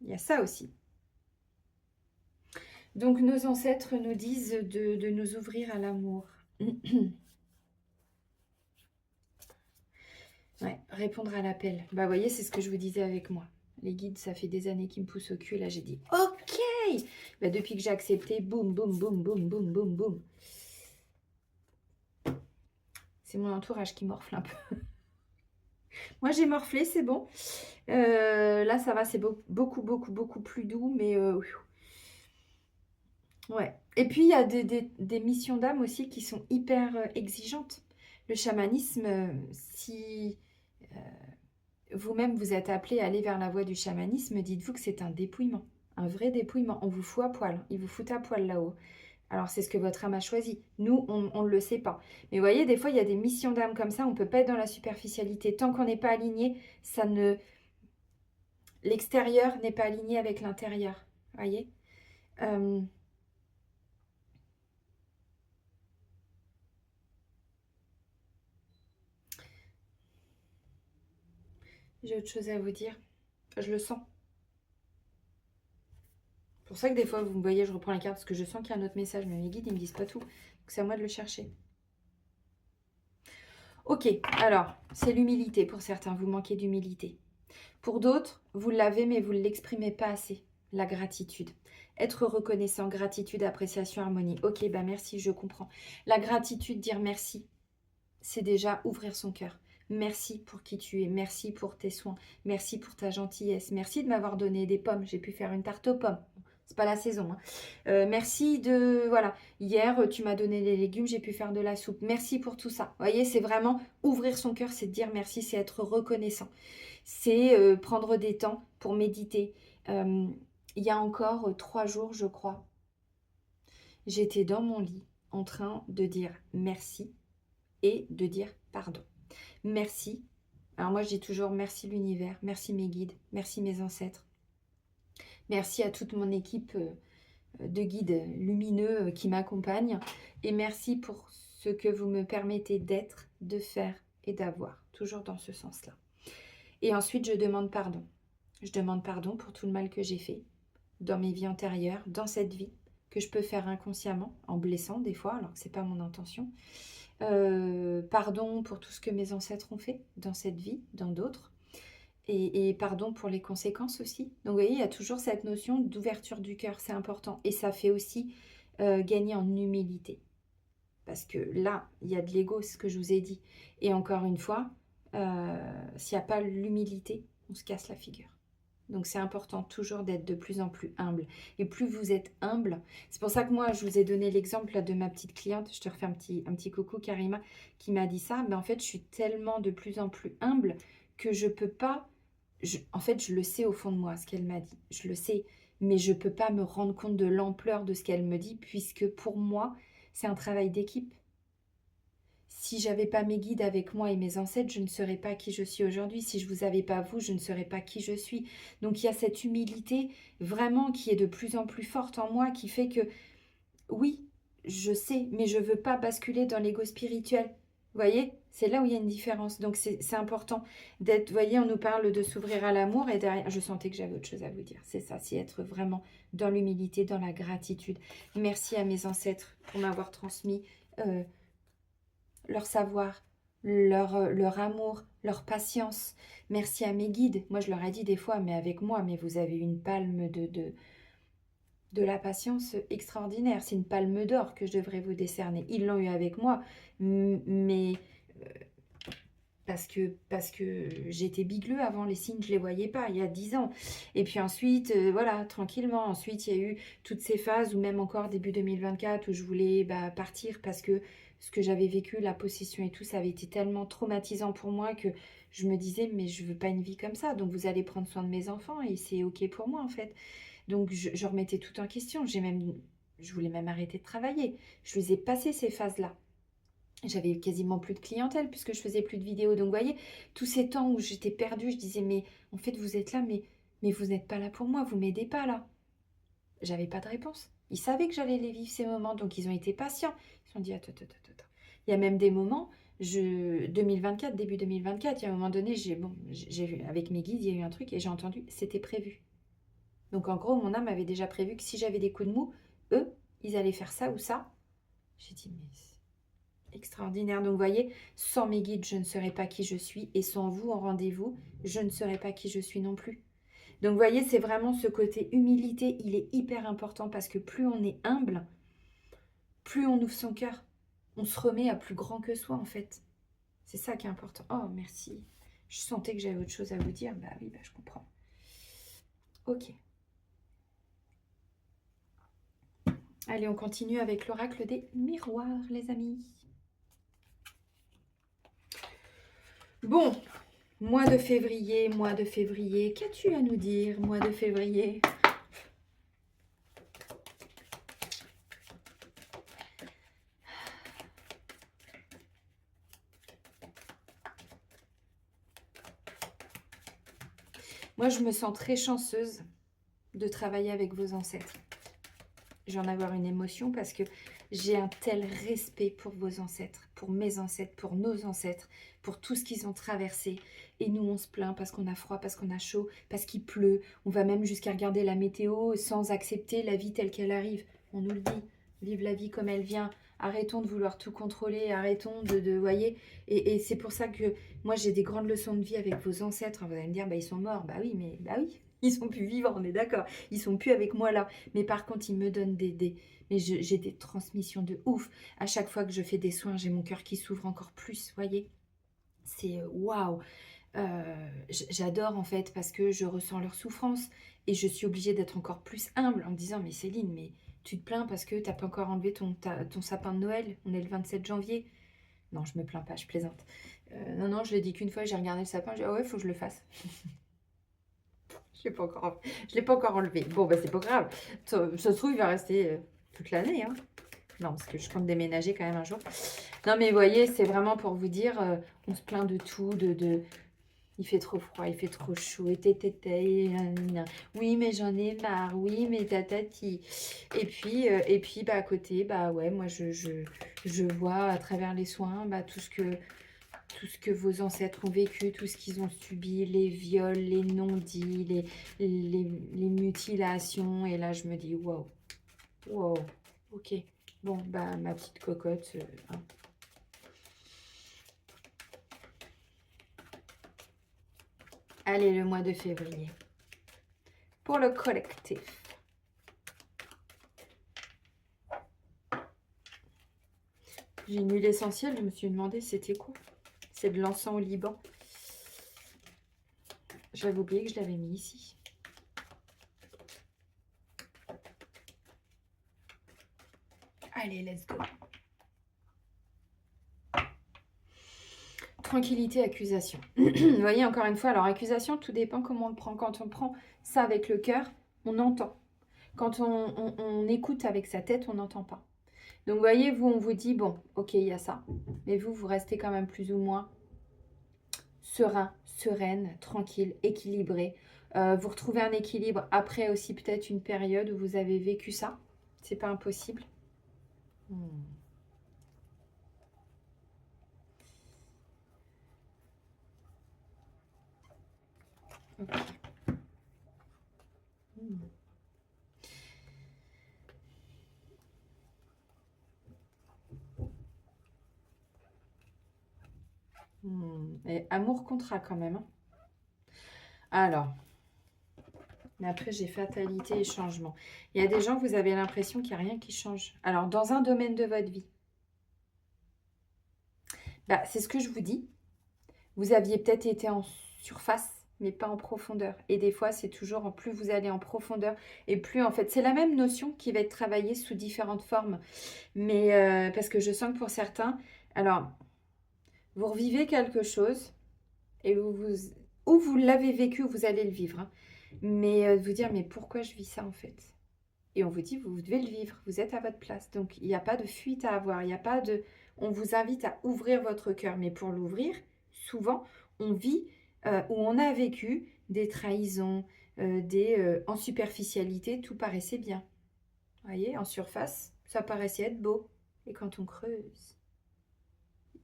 Il y a ça aussi. Donc, nos ancêtres nous disent de nous ouvrir à l'amour. Ouais, répondre à l'appel. Bah, vous voyez, c'est ce que je vous disais avec moi. Les guides, ça fait des années qu'ils me poussent au cul. Là, j'ai dit OK. Bah, depuis que j'ai accepté, boum, boum, boum, boum, boum, boum, boum. C'est mon entourage qui morfle un peu. Moi, j'ai morflé, c'est bon. Là, ça va, c'est beaucoup, beaucoup, beaucoup plus doux, mais ouais. Et puis, il y a des missions d'âme aussi qui sont hyper exigeantes. Le chamanisme, si vous-même vous êtes appelé à aller vers la voie du chamanisme, dites-vous que c'est un dépouillement, un vrai dépouillement. On vous fout à poil, ils vous foutent à poil là-haut. Alors, c'est ce que votre âme a choisi. Nous, on ne le sait pas. Mais vous voyez, des fois, il y a des missions d'âme comme ça, on ne peut pas être dans la superficialité. Tant qu'on n'est pas aligné, ça ne... l'extérieur n'est pas aligné avec l'intérieur. Vous voyez. J'ai autre chose à vous dire. Je le sens. C'est pour ça que des fois, vous me voyez, je reprends la carte parce que je sens qu'il y a un autre message. Mais mes guides, ils me disent pas tout. Donc, c'est à moi de le chercher. Ok, alors, c'est l'humilité pour certains. Vous manquez d'humilité. Pour d'autres, vous l'avez, mais vous ne l'exprimez pas assez. La gratitude. Être reconnaissant, gratitude, appréciation, harmonie. Ok, bah merci, je comprends. La gratitude, dire merci, c'est déjà ouvrir son cœur. Merci pour qui tu es, merci pour tes soins, merci pour ta gentillesse, merci de m'avoir donné des pommes, j'ai pu faire une tarte aux pommes. C'est pas la saison. Hein. Merci de... Voilà, hier, tu m'as donné des légumes, j'ai pu faire de la soupe. Merci pour tout ça. Vous voyez, c'est vraiment ouvrir son cœur, c'est dire merci, c'est être reconnaissant. C'est prendre des temps pour méditer. Il y a encore 3 jours, je crois, j'étais dans mon lit en train de dire merci et de dire pardon. Merci. Alors moi, je dis toujours merci l'univers, merci mes guides, merci mes ancêtres. Merci à toute mon équipe de guides lumineux qui m'accompagnent. Et merci pour ce que vous me permettez d'être, de faire et d'avoir. Toujours dans ce sens-là. Et ensuite, je demande pardon. Je demande pardon pour tout le mal que j'ai fait dans mes vies antérieures, dans cette vie, que je peux faire inconsciemment, en blessant des fois, alors que ce n'est pas mon intention. Pardon pour tout ce que mes ancêtres ont fait dans cette vie, dans d'autres. Et pardon pour les conséquences aussi. Donc vous voyez, il y a toujours cette notion d'ouverture du cœur, c'est important. Et ça fait aussi gagner en humilité. Parce que là, il y a de l'ego, c'est ce que je vous ai dit. Et encore une fois, s'il n'y a pas l'humilité, on se casse la figure. Donc c'est important toujours d'être de plus en plus humble. Et plus vous êtes humble, c'est pour ça que moi je vous ai donné l'exemple de ma petite cliente, je te refais un petit coucou Karima, qui m'a dit ça, mais en fait je suis tellement de plus en plus humble que je peux pas, en fait je le sais au fond de moi ce qu'elle m'a dit, je le sais, mais je peux pas me rendre compte de l'ampleur de ce qu'elle me dit, puisque pour moi c'est un travail d'équipe. Si j'avais pas mes guides avec moi et mes ancêtres, je ne serais pas qui je suis aujourd'hui. Si je vous avais pas vous, je ne serais pas qui je suis. Donc il y a cette humilité vraiment qui est de plus en plus forte en moi, qui fait que oui, je sais, mais je veux pas basculer dans l'ego spirituel. Vous voyez, c'est là où il y a une différence. Donc c'est important d'être, vous voyez, on nous parle de s'ouvrir à l'amour et derrière, je sentais que j'avais autre chose à vous dire. C'est ça, c'est être vraiment dans l'humilité, dans la gratitude. Merci à mes ancêtres pour m'avoir transmis leur savoir, leur amour, leur patience. Merci à mes guides. Moi, je leur ai dit des fois, mais avec moi, mais vous avez une palme de la patience extraordinaire. C'est une palme d'or que je devrais vous décerner. Ils l'ont eu avec moi, mais parce que j'étais bigleux avant, les signes, je ne les voyais pas, il y a 10 ans. Et puis ensuite, voilà, tranquillement. Ensuite, il y a eu toutes ces phases, ou même encore début 2024, où je voulais partir parce que ce que j'avais vécu, la possession et tout, ça avait été tellement traumatisant pour moi que je me disais, mais je veux pas une vie comme ça. Donc, vous allez prendre soin de mes enfants et c'est OK pour moi, en fait. Donc, je remettais tout en question. Je voulais même arrêter de travailler. Je les ai passées, ces phases-là. J'avais quasiment plus de clientèle puisque je faisais plus de vidéos. Donc, vous voyez, tous ces temps où j'étais perdue, je disais, mais en fait, vous êtes là, mais vous n'êtes pas là pour moi, vous m'aidez pas là. J'avais pas de réponse. Ils savaient que j'allais les vivre ces moments, donc ils ont été patients. Ils se sont dit, attends. Il y a même des moments, 2024, début 2024, il y a un moment donné, j'ai vu, avec mes guides, il y a eu un truc et j'ai entendu, c'était prévu. Donc en gros, mon âme avait déjà prévu que si j'avais des coups de mou, eux, ils allaient faire ça ou ça. J'ai dit, mais extraordinaire. Donc, vous voyez, sans mes guides, je ne serais pas qui je suis. Et sans vous en rendez-vous, je ne serais pas qui je suis non plus. Donc, vous voyez, c'est vraiment ce côté humilité, il est hyper important parce que plus on est humble, plus on ouvre son cœur. On se remet à plus grand que soi, en fait. C'est ça qui est important. Oh, merci. Je sentais que j'avais autre chose à vous dire. Bah oui, bah, je comprends. Ok. Allez, on continue avec l'oracle des miroirs, les amis. Bon, mois de février, qu'as-tu à nous dire, mois de février? Moi, je me sens très chanceuse de travailler avec vos ancêtres. Je vais en avoir une émotion parce que j'ai un tel respect pour vos ancêtres, pour mes ancêtres, pour nos ancêtres, pour tout ce qu'ils ont traversé. Et nous, on se plaint parce qu'on a froid, parce qu'on a chaud, parce qu'il pleut. On va même jusqu'à regarder la météo sans accepter la vie telle qu'elle arrive. On nous le dit, vive la vie comme elle vient. Arrêtons de vouloir tout contrôler, arrêtons voyez. Et c'est pour ça que moi, j'ai des grandes leçons de vie avec vos ancêtres. Vous allez me dire, bah, ils sont morts. Bah oui, mais bah oui, ils sont plus vivants, on est d'accord. Ils sont plus avec moi là. Mais par contre, ils me donnent mais j'ai des transmissions de ouf. À chaque fois que je fais des soins, j'ai mon cœur qui s'ouvre encore plus, voyez. C'est waouh. J'adore en fait parce que je ressens leur souffrance et je suis obligée d'être encore plus humble en me disant, mais Céline, mais tu te plains parce que t'as pas encore enlevé ton sapin de Noël. On est le 27 janvier. Non, je me plains pas, je plaisante. Non, je l'ai dit qu'une fois, j'ai regardé le sapin, j'ai dit, ah ouais, faut que je le fasse. Je l'ai pas encore enlevé. Bon, bah, c'est pas grave. Ça se trouve, il va rester toute l'année. Hein. Non, parce que je compte déménager quand même un jour. Non, mais vous voyez, c'est vraiment pour vous dire, on se plaint de tout, il fait trop froid, il fait trop chaud, et oui, mais j'en ai marre, oui, mais tatati. Et puis bah, à côté, bah ouais, moi, je vois à travers les soins, bah, tout ce que vos ancêtres ont vécu, tout ce qu'ils ont subi, les viols, les non-dits, les mutilations. Et là, je me dis, wow, wow, ok. Bon, bah, ma petite cocotte. Hein. Allez, le mois de février. Pour le collectif. J'ai une huile essentielle, je me suis demandé c'était quoi. C'est de l'encens au Liban. J'avais oublié que je l'avais mis ici. Allez, let's go. Tranquillité, accusation. Vous voyez, encore une fois, alors accusation, tout dépend comment on le prend. Quand on prend ça avec le cœur, on entend. Quand on écoute avec sa tête, on n'entend pas. Donc, vous voyez, vous, on vous dit, bon, ok, il y a ça. Mais vous, vous restez quand même plus ou moins serein, sereine, tranquille, équilibré. Vous retrouvez un équilibre après aussi peut-être une période où vous avez vécu ça. C'est pas impossible. Okay. Et amour contrat quand même. Hein. Alors, mais après j'ai fatalité et changement. Il y a des gens, vous avez l'impression qu'il n'y a rien qui change. Alors, dans un domaine de votre vie, bah, c'est ce que je vous dis. Vous aviez peut-être été en surface, mais pas en profondeur. Et des fois, c'est toujours, plus vous allez en profondeur, et plus en fait, c'est la même notion qui va être travaillée sous différentes formes. Mais parce que je sens que pour certains, alors, vous revivez quelque chose, et ou vous l'avez vécu, ou vous allez le vivre. Hein. Mais vous dire, mais pourquoi je vis ça en fait? Et on vous dit, vous devez le vivre, vous êtes à votre place. Donc, il n'y a pas de fuite à avoir, il n'y a pas de... On vous invite à ouvrir votre cœur, mais pour l'ouvrir, souvent, on vit ou on a vécu des trahisons, en superficialité, tout paraissait bien. Vous voyez, en surface, ça paraissait être beau. Et quand on creuse...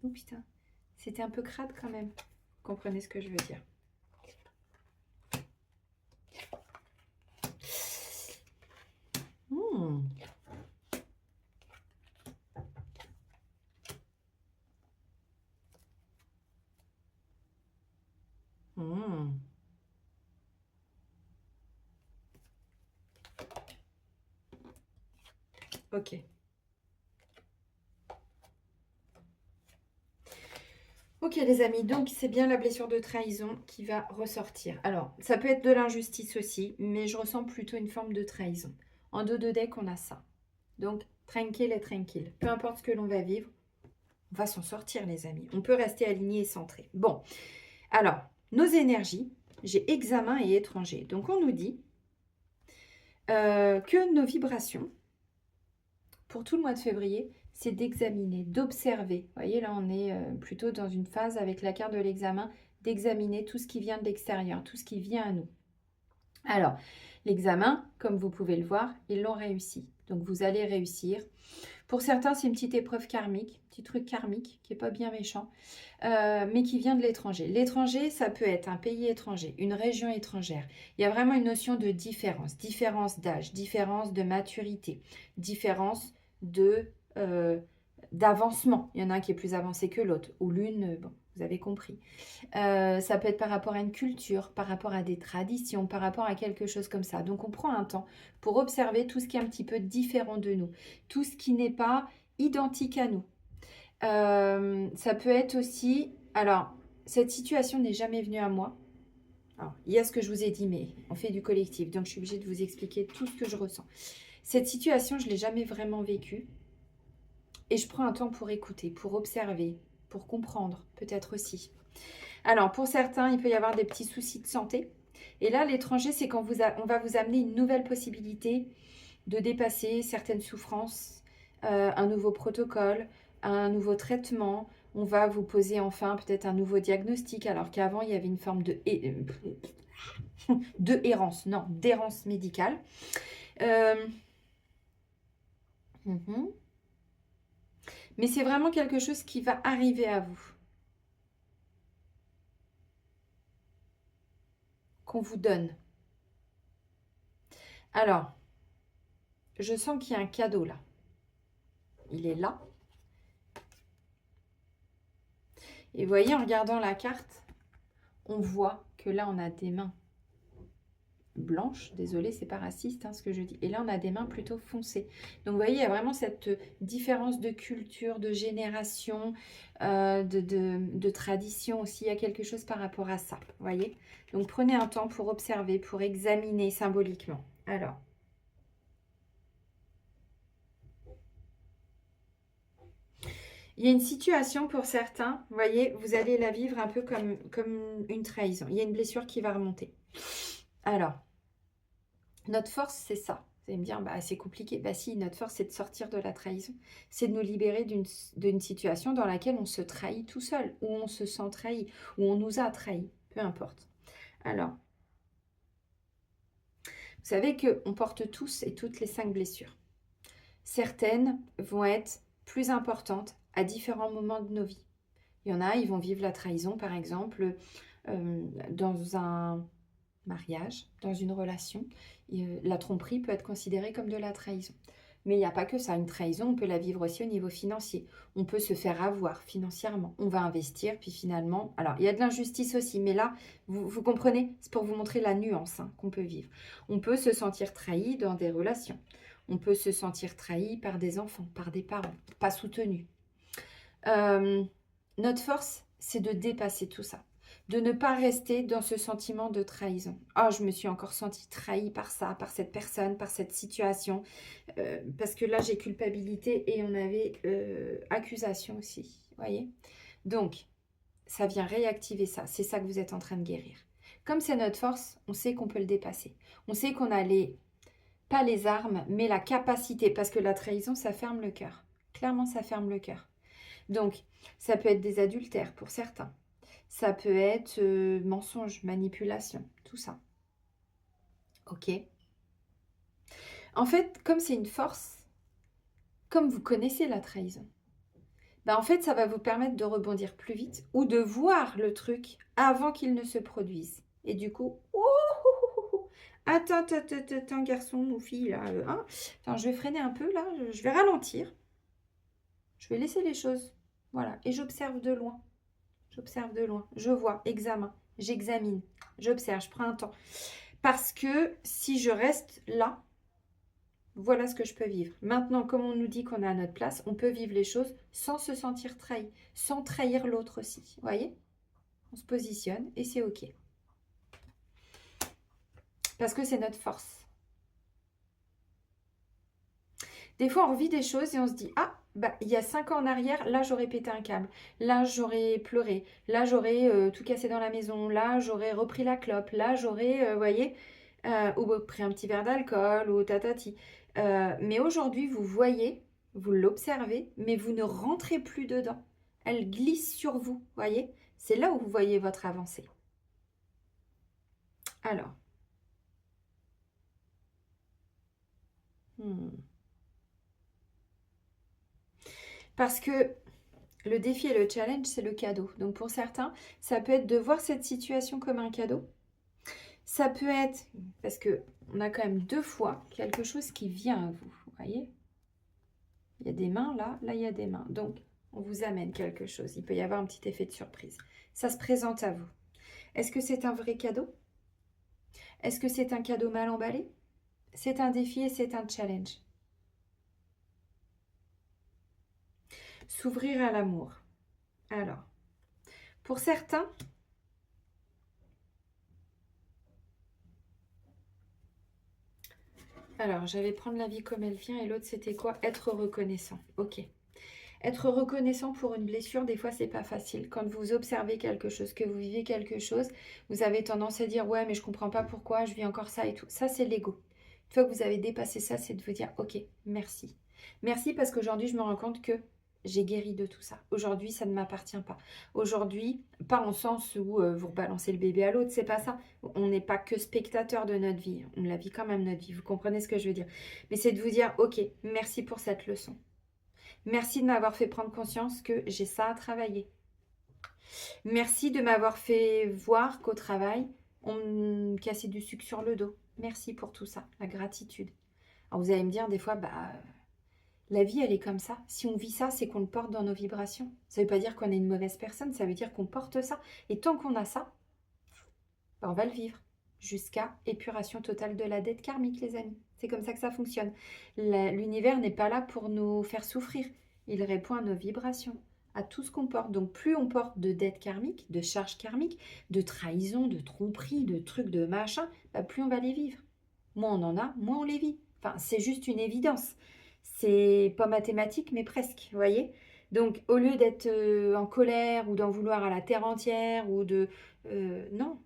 Oh putain, c'était un peu crade quand même. Vous comprenez ce que je veux dire? Mmh. Mmh. Ok. Ok les amis, donc c'est bien la blessure de trahison qui va ressortir. Alors, ça peut être de l'injustice aussi, mais je ressens plutôt une forme de trahison. En dos de deck, on a ça. Donc, tranquille et tranquille. Peu importe ce que l'on va vivre, on va s'en sortir les amis. On peut rester aligné et centré. Bon, alors, nos énergies, j'ai examen et étranger. Donc, on nous dit que nos vibrations, pour tout le mois de février, c'est d'examiner, d'observer. Vous voyez, là, on est plutôt dans une phase avec la carte de l'examen, d'examiner tout ce qui vient de l'extérieur, tout ce qui vient à nous. Alors, l'examen, comme vous pouvez le voir, ils l'ont réussi. Donc, vous allez réussir. Pour certains, c'est une petite épreuve karmique, petit truc karmique qui n'est pas bien méchant, mais qui vient de l'étranger. L'étranger, ça peut être un pays étranger, une région étrangère. Il y a vraiment une notion de différence, différence d'âge, différence de maturité, différence d'avancement. Il y en a un qui est plus avancé que l'autre, ou l'une, bon, vous avez compris. Ça peut être par rapport à une culture, par rapport à des traditions, par rapport à quelque chose comme ça. Donc on prend un temps pour observer tout ce qui est un petit peu différent de nous, tout ce qui n'est pas identique à nous. Ça peut être aussi... Alors, cette situation n'est jamais venue à moi. Alors, il y a ce que je vous ai dit, mais on fait du collectif, donc je suis obligée de vous expliquer tout ce que je ressens. Cette situation, je ne l'ai jamais vraiment vécue. Et je prends un temps pour écouter, pour observer, pour comprendre, peut-être aussi. Alors, pour certains, il peut y avoir des petits soucis de santé. Et là, l'étranger, c'est quand on va vous amener une nouvelle possibilité de dépasser certaines souffrances, un nouveau protocole, un nouveau traitement. On va vous poser enfin peut-être un nouveau diagnostic, alors qu'avant, il y avait une forme de errance, non, d'errance médicale. Mais c'est vraiment quelque chose qui va arriver à vous, qu'on vous donne. Alors, je sens qu'il y a un cadeau là. Il est là. Et vous voyez, en regardant la carte, on voit que là, on a des mains blanches. Désolée, c'est pas raciste hein, ce que je dis. Et là, on a des mains plutôt foncées. Donc, vous voyez, il y a vraiment cette différence de culture, de génération, de tradition aussi. Il y a quelque chose par rapport à ça, vous voyez. Donc, prenez un temps pour observer, pour examiner symboliquement. Alors, il y a une situation pour certains, vous voyez, vous allez la vivre un peu comme une trahison. Il y a une blessure qui va remonter. Alors, notre force, c'est ça. Vous allez me dire, bah, c'est compliqué. Bah si, notre force, c'est de sortir de la trahison. C'est de nous libérer d'une situation dans laquelle on se trahit tout seul, où on se sent trahi, où on nous a trahis, peu importe. Alors, vous savez qu'on porte tous et toutes les 5 blessures. Certaines vont être plus importantes à différents moments de nos vies. Il y en a, ils vont vivre la trahison, par exemple, dans un mariage, dans une relation. La tromperie peut être considérée comme de la trahison. Mais il n'y a pas que ça. Une trahison, on peut la vivre aussi au niveau financier. On peut se faire avoir financièrement. On va investir, puis finalement... Alors, il y a de l'injustice aussi, mais là, vous comprenez, c'est pour vous montrer la nuance hein, qu'on peut vivre. On peut se sentir trahi dans des relations. On peut se sentir trahi par des enfants, par des parents, pas soutenus. Notre force, c'est de dépasser tout ça. De ne pas rester dans ce sentiment de trahison. Oh, je me suis encore sentie trahie par ça, par cette personne, par cette situation. Parce que là, j'ai culpabilité et on avait accusation aussi. Voyez. Donc, ça vient réactiver ça. C'est ça que vous êtes en train de guérir. Comme c'est notre force, on sait qu'on peut le dépasser. On sait qu'on a pas les armes, mais la capacité. Parce que la trahison, ça ferme le cœur. Clairement, ça ferme le cœur. Donc, ça peut être des adultères pour certains. Ça peut être mensonge, manipulation, tout ça. Ok. En fait, comme c'est une force, comme vous connaissez la trahison, ben en fait, ça va vous permettre de rebondir plus vite ou de voir le truc avant qu'il ne se produise. Et du coup, attends, garçon ou fille, là, hein. Enfin, je vais freiner un peu, là, je vais ralentir. Je vais laisser les choses. Voilà, et j'observe de loin. J'observe de loin, je vois, examen, j'examine, j'observe, je prends un temps. Parce que si je reste là, voilà ce que je peux vivre. Maintenant, comme on nous dit qu'on est à notre place, on peut vivre les choses sans se sentir trahi, sans trahir l'autre aussi. Vous voyez? On se positionne et c'est OK. Parce que c'est notre force. Des fois, on vit des choses et on se dit, ah, bah, il y a 5 ans en arrière, là, j'aurais pété un câble. Là, j'aurais pleuré. Là, j'aurais tout cassé dans la maison. Là, j'aurais repris la clope. Là, j'aurais, vous voyez, ou pris un petit verre d'alcool ou tatati. Mais aujourd'hui, vous voyez, vous l'observez, mais vous ne rentrez plus dedans. Elle glisse sur vous, voyez. C'est là où vous voyez votre avancée. Alors. Parce que le défi et le challenge, c'est le cadeau. Donc pour certains, ça peut être de voir cette situation comme un cadeau. Ça peut être, parce que on a quand même 2 fois quelque chose qui vient à vous, vous voyez. Il y a des mains là, là il y a des mains. Donc on vous amène quelque chose. Il peut y avoir un petit effet de surprise. Ça se présente à vous. Est-ce que c'est un vrai cadeau? Est-ce que c'est un cadeau mal emballé? C'est un défi et c'est un challenge. S'ouvrir à l'amour. Alors, pour certains, alors j'allais prendre la vie comme elle vient et l'autre c'était quoi? Être reconnaissant. Ok. Être reconnaissant pour une blessure, des fois, c'est pas facile. Quand vous observez quelque chose, que vous vivez quelque chose, vous avez tendance à dire « Ouais, mais je comprends pas pourquoi, je vis encore ça et tout. » Ça, c'est l'ego. Une fois que vous avez dépassé ça, c'est de vous dire « Ok, merci. Merci parce qu'aujourd'hui, je me rends compte que j'ai guéri de tout ça. Aujourd'hui, ça ne m'appartient pas. Aujourd'hui, pas en sens où vous rebalancez le bébé à l'autre, c'est pas ça. On n'est pas que spectateur de notre vie. On la vit quand même, notre vie. Vous comprenez ce que je veux dire? Mais c'est de vous dire « Ok, merci pour cette leçon. » Merci de m'avoir fait prendre conscience que j'ai ça à travailler. Merci de m'avoir fait voir qu'au travail, on me cassait du sucre sur le dos. Merci pour tout ça, la gratitude. Alors vous allez me dire des fois, bah, la vie elle est comme ça. Si on vit ça, c'est qu'on le porte dans nos vibrations. Ça ne veut pas dire qu'on est une mauvaise personne, ça veut dire qu'on porte ça. Et tant qu'on a ça, bah, on va le vivre. Jusqu'à épuration totale de la dette karmique, les amis. C'est comme ça que ça fonctionne. L'univers n'est pas là pour nous faire souffrir. Il répond à nos vibrations, à tout ce qu'on porte. Donc plus on porte de dettes karmiques, de charges karmiques, de trahison, de tromperie, de trucs, de machin, bah plus on va les vivre. Moins on en a, moins on les vit. Enfin, c'est juste une évidence. C'est pas mathématique, mais presque, vous voyez. Donc au lieu d'être en colère ou d'en vouloir à la terre entière ou de... non.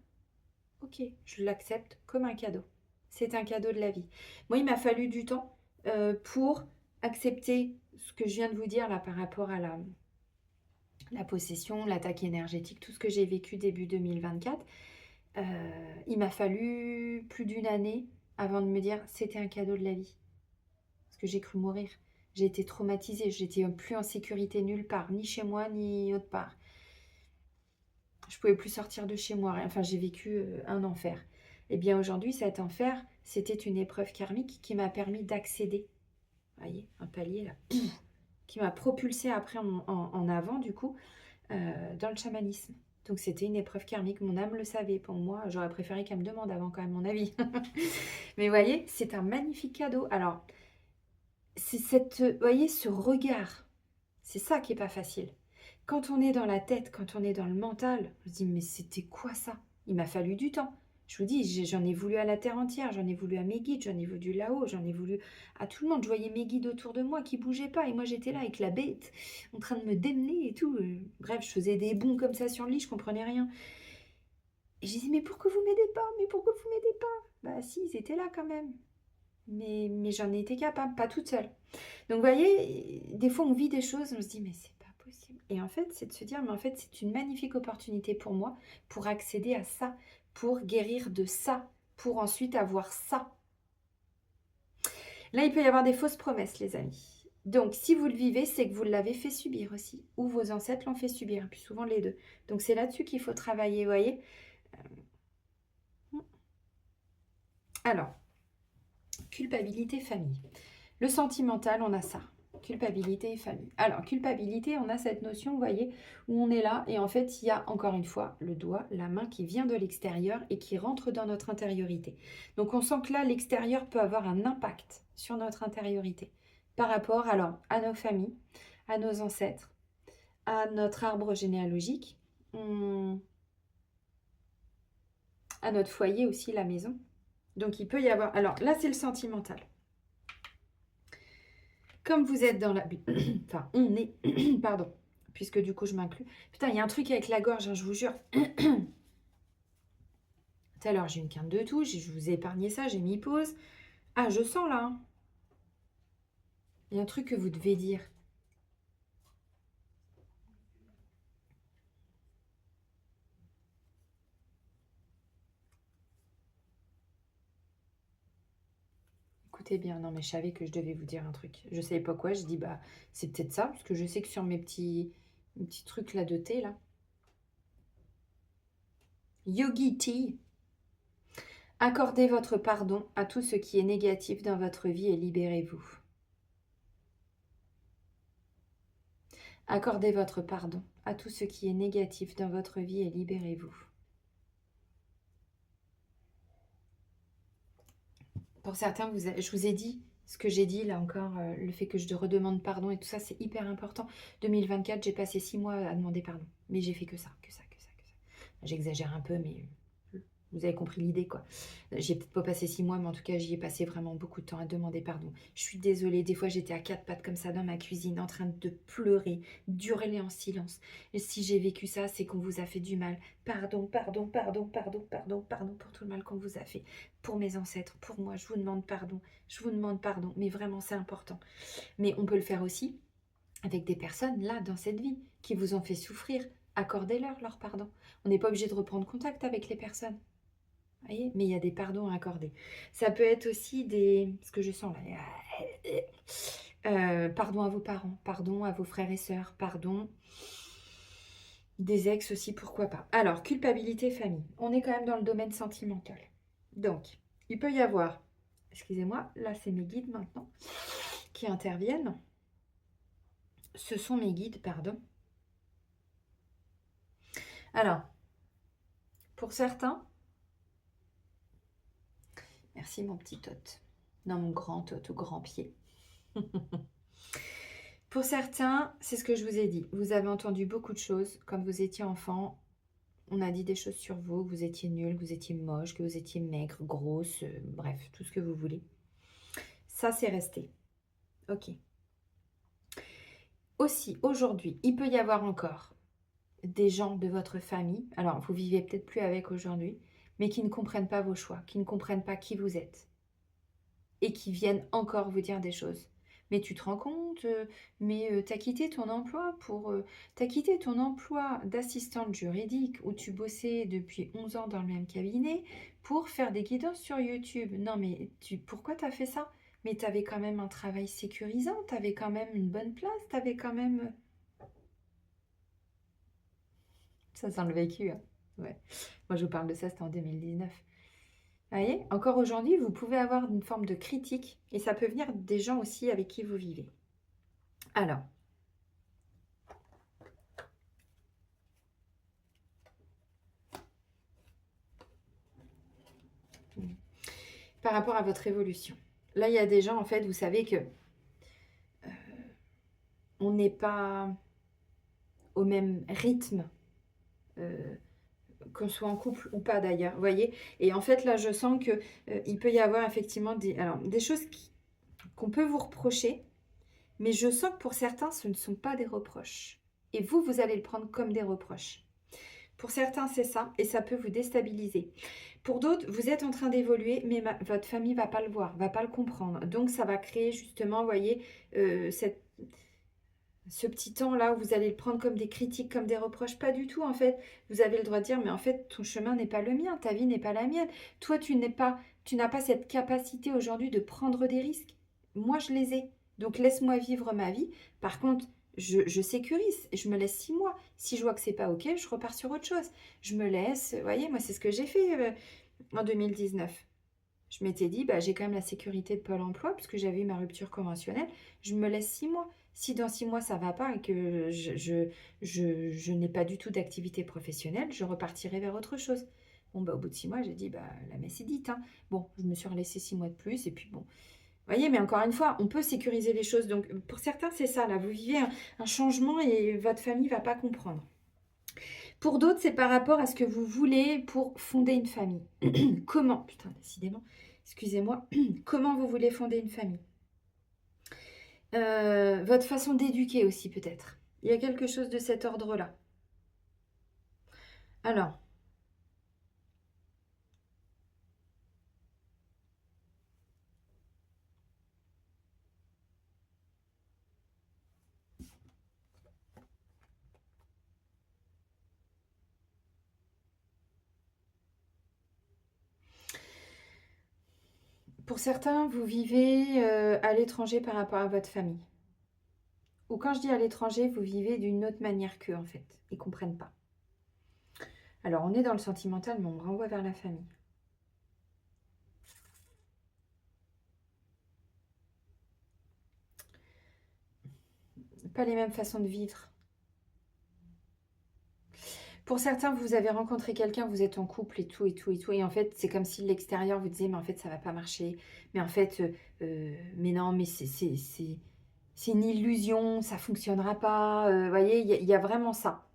Ok, je l'accepte comme un cadeau. C'est un cadeau de la vie. Moi, il m'a fallu du temps pour accepter ce que je viens de vous dire là par rapport à la possession, l'attaque énergétique, tout ce que j'ai vécu début 2024. Il m'a fallu plus d'1 année avant de me dire c'était un cadeau de la vie. Parce que j'ai cru mourir. J'ai été traumatisée. J'étais plus en sécurité nulle part, ni chez moi, ni autre part. Je pouvais plus sortir de chez moi. Enfin, j'ai vécu un enfer. Et bien aujourd'hui, cet enfer, c'était une épreuve karmique qui m'a permis d'accéder. Vous voyez, un palier là, qui m'a propulsé après en avant, du coup, dans le chamanisme. Donc c'était une épreuve karmique. Mon âme le savait. Pour moi, j'aurais préféré qu'elle me demande avant quand même mon avis. Mais vous voyez, c'est un magnifique cadeau. Alors, c'est vous voyez, ce regard. C'est ça qui n'est pas facile. Quand on est dans la tête, quand on est dans le mental, on se dit mais c'était quoi ça? Il m'a fallu du temps. Je vous dis, j'en ai voulu à la terre entière, j'en ai voulu à mes guides, j'en ai voulu là-haut, j'en ai voulu à tout le monde. Je voyais mes guides autour de moi qui bougeaient pas et moi j'étais là avec la bête en train de me démener et tout. Bref, je faisais des bonds comme ça sur le lit, je comprenais rien. Et je disais mais pourquoi vous m'aidez pas? Mais pourquoi vous m'aidez pas? Bah si, ils étaient là quand même. Mais j'en ai été capable, pas toute seule. Donc vous voyez, des fois on vit des choses, on se dit mais c'est pas possible. Et en fait, c'est de se dire mais en fait c'est une magnifique opportunité pour moi pour accéder à ça, pour guérir de ça, pour ensuite avoir ça. Là, il peut y avoir des fausses promesses, les amis. Donc si vous le vivez, c'est que vous l'avez fait subir aussi, ou vos ancêtres l'ont fait subir, puis souvent les deux. Donc c'est là-dessus qu'il faut travailler, vous voyez. Alors, culpabilité, famille. Le sentimental, on a ça. Culpabilité et famille. Alors, culpabilité, on a cette notion, vous voyez, où on est là et en fait, il y a encore une fois le doigt, la main qui vient de l'extérieur et qui rentre dans notre intériorité. Donc, on sent que là, l'extérieur peut avoir un impact sur notre intériorité par rapport alors à nos familles, à nos ancêtres, à notre arbre généalogique, à notre foyer aussi, la maison. Donc il peut y avoir... Alors là, c'est le sentimental. Comme vous êtes dans la... Enfin, on est... Pardon. Puisque du coup, je m'inclus. Putain, il y a un truc avec la gorge, hein, je vous jure. Tout à l'heure, j'ai une quinte de touche. Je vous ai épargné ça, j'ai mis pause. Ah, je sens là. Hein. Il y a un truc que vous devez dire. Écoutez bien, non mais je savais que je devais vous dire un truc. Je savais pas quoi, je dis bah c'est peut-être ça, parce que je sais que sur mes petits trucs là de thé là. Yogi Tea. Accordez votre pardon à tout ce qui est négatif dans votre vie et libérez-vous. Accordez votre pardon à tout ce qui est négatif dans votre vie et libérez-vous. Pour certains, je vous ai dit ce que j'ai dit là encore, le fait que je redemande pardon et tout ça, c'est hyper important. 2024, j'ai passé 6 mois à demander pardon. Mais j'ai fait que ça. J'exagère un peu, mais vous avez compris l'idée, quoi. J'ai peut-être pas passé 6 mois, mais en tout cas, j'y ai passé vraiment beaucoup de temps à demander pardon. Je suis désolée, des fois, j'étais à 4 pattes comme ça dans ma cuisine, en train de pleurer, d'hurler en silence. Et si j'ai vécu ça, c'est qu'on vous a fait du mal. Pardon, pardon, pardon, pardon, pardon, pardon pour tout le mal qu'on vous a fait. Pour mes ancêtres, pour moi, je vous demande pardon. Je vous demande pardon, mais vraiment, c'est important. Mais on peut le faire aussi avec des personnes, là, dans cette vie, qui vous ont fait souffrir. Accordez-leur leur pardon. On n'est pas obligé de reprendre contact avec les personnes. Voyez, mais il y a des pardons à accorder. Ça peut être aussi des... Ce que je sens là. Pardon à vos parents, pardon à vos frères et sœurs, pardon des ex aussi, pourquoi pas. Alors, culpabilité famille. On est quand même dans le domaine sentimental. Donc, il peut y avoir... Excusez-moi, là c'est mes guides maintenant qui interviennent. Ce sont mes guides, pardon. Alors, pour certains... Merci mon petit tot. Non, mon grand tot au grand pied. Pour certains, c'est ce que je vous ai dit. Vous avez entendu beaucoup de choses quand vous étiez enfant. On a dit des choses sur vous, que vous étiez nul, que vous étiez moche, que vous étiez maigre, grosse, bref, tout ce que vous voulez. Ça, c'est resté. Ok. Aussi, aujourd'hui, il peut y avoir encore des gens de votre famille, alors vous vivez peut-être plus avec aujourd'hui, mais qui ne comprennent pas vos choix, qui ne comprennent pas qui vous êtes et qui viennent encore vous dire des choses. Mais tu te rends compte, mais t'as quitté ton emploi t'as quitté ton emploi d'assistante juridique où tu bossais depuis 11 ans dans le même cabinet pour faire des guidances sur YouTube. Non mais pourquoi t'as fait ça? Mais t'avais quand même un travail sécurisant, t'avais quand même une bonne place, t'avais quand même... Ça sent le vécu, hein. Ouais. Moi je vous parle de ça, c'était en 2019. Vous voyez, encore aujourd'hui, vous pouvez avoir une forme de critique et ça peut venir des gens aussi avec qui vous vivez. Alors, par rapport à votre évolution, là, il y a des gens, en fait, vous savez que on n'est pas au même rythme, qu'on soit en couple ou pas d'ailleurs, vous voyez. Et en fait, là, je sens que il peut y avoir effectivement des choses qu'on peut vous reprocher, mais je sens que pour certains, ce ne sont pas des reproches. Et vous, vous allez le prendre comme des reproches. Pour certains, c'est ça, et ça peut vous déstabiliser. Pour d'autres, vous êtes en train d'évoluer, mais votre famille ne va pas le voir, va pas le comprendre. Donc, ça va créer justement, vous voyez, ce petit temps-là où vous allez le prendre comme des critiques, comme des reproches. Pas du tout, en fait. Vous avez le droit de dire, mais en fait, ton chemin n'est pas le mien, ta vie n'est pas la mienne. Toi, tu n'as pas cette capacité aujourd'hui de prendre des risques. Moi, je les ai. Donc, laisse-moi vivre ma vie. Par contre, je sécurise, je me laisse 6 mois. Si je vois que c'est pas OK, je repars sur autre chose. Je me laisse, vous voyez, moi c'est ce que j'ai fait en 2019. Je m'étais dit, bah, j'ai quand même la sécurité de Pôle emploi puisque j'avais eu ma rupture conventionnelle. Je me laisse 6 mois. Si dans 6 mois ça va pas et que je n'ai pas du tout d'activité professionnelle, je repartirai vers autre chose. Bon, bah, au bout de 6 mois, j'ai dit, bah, la messe est dite, hein. Bon, je me suis relaissé 6 mois de plus et puis bon. Voyez, mais encore une fois, on peut sécuriser les choses. Donc, pour certains, c'est ça, là. Vous vivez un changement et votre famille ne va pas comprendre. Pour d'autres, c'est par rapport à ce que vous voulez pour fonder une famille. Comment? Putain, décidément. Excusez-moi. Comment vous voulez fonder une famille? Votre façon d'éduquer aussi, peut-être. Il y a quelque chose de cet ordre-là. Alors, pour certains, vous vivez à l'étranger par rapport à votre famille. Ou quand je dis à l'étranger, vous vivez d'une autre manière qu'eux, en fait. Ils ne comprennent pas. Alors, on est dans le sentimental, mais on me renvoie vers la famille. Pas les mêmes façons de vivre. Pour certains, vous avez rencontré quelqu'un, vous êtes en couple et tout, et tout, et tout. Et en fait, c'est comme si l'extérieur vous disait, mais en fait, ça va pas marcher. Mais en fait, mais non, mais c'est une illusion, ça fonctionnera pas. Vous voyez, il y a vraiment ça.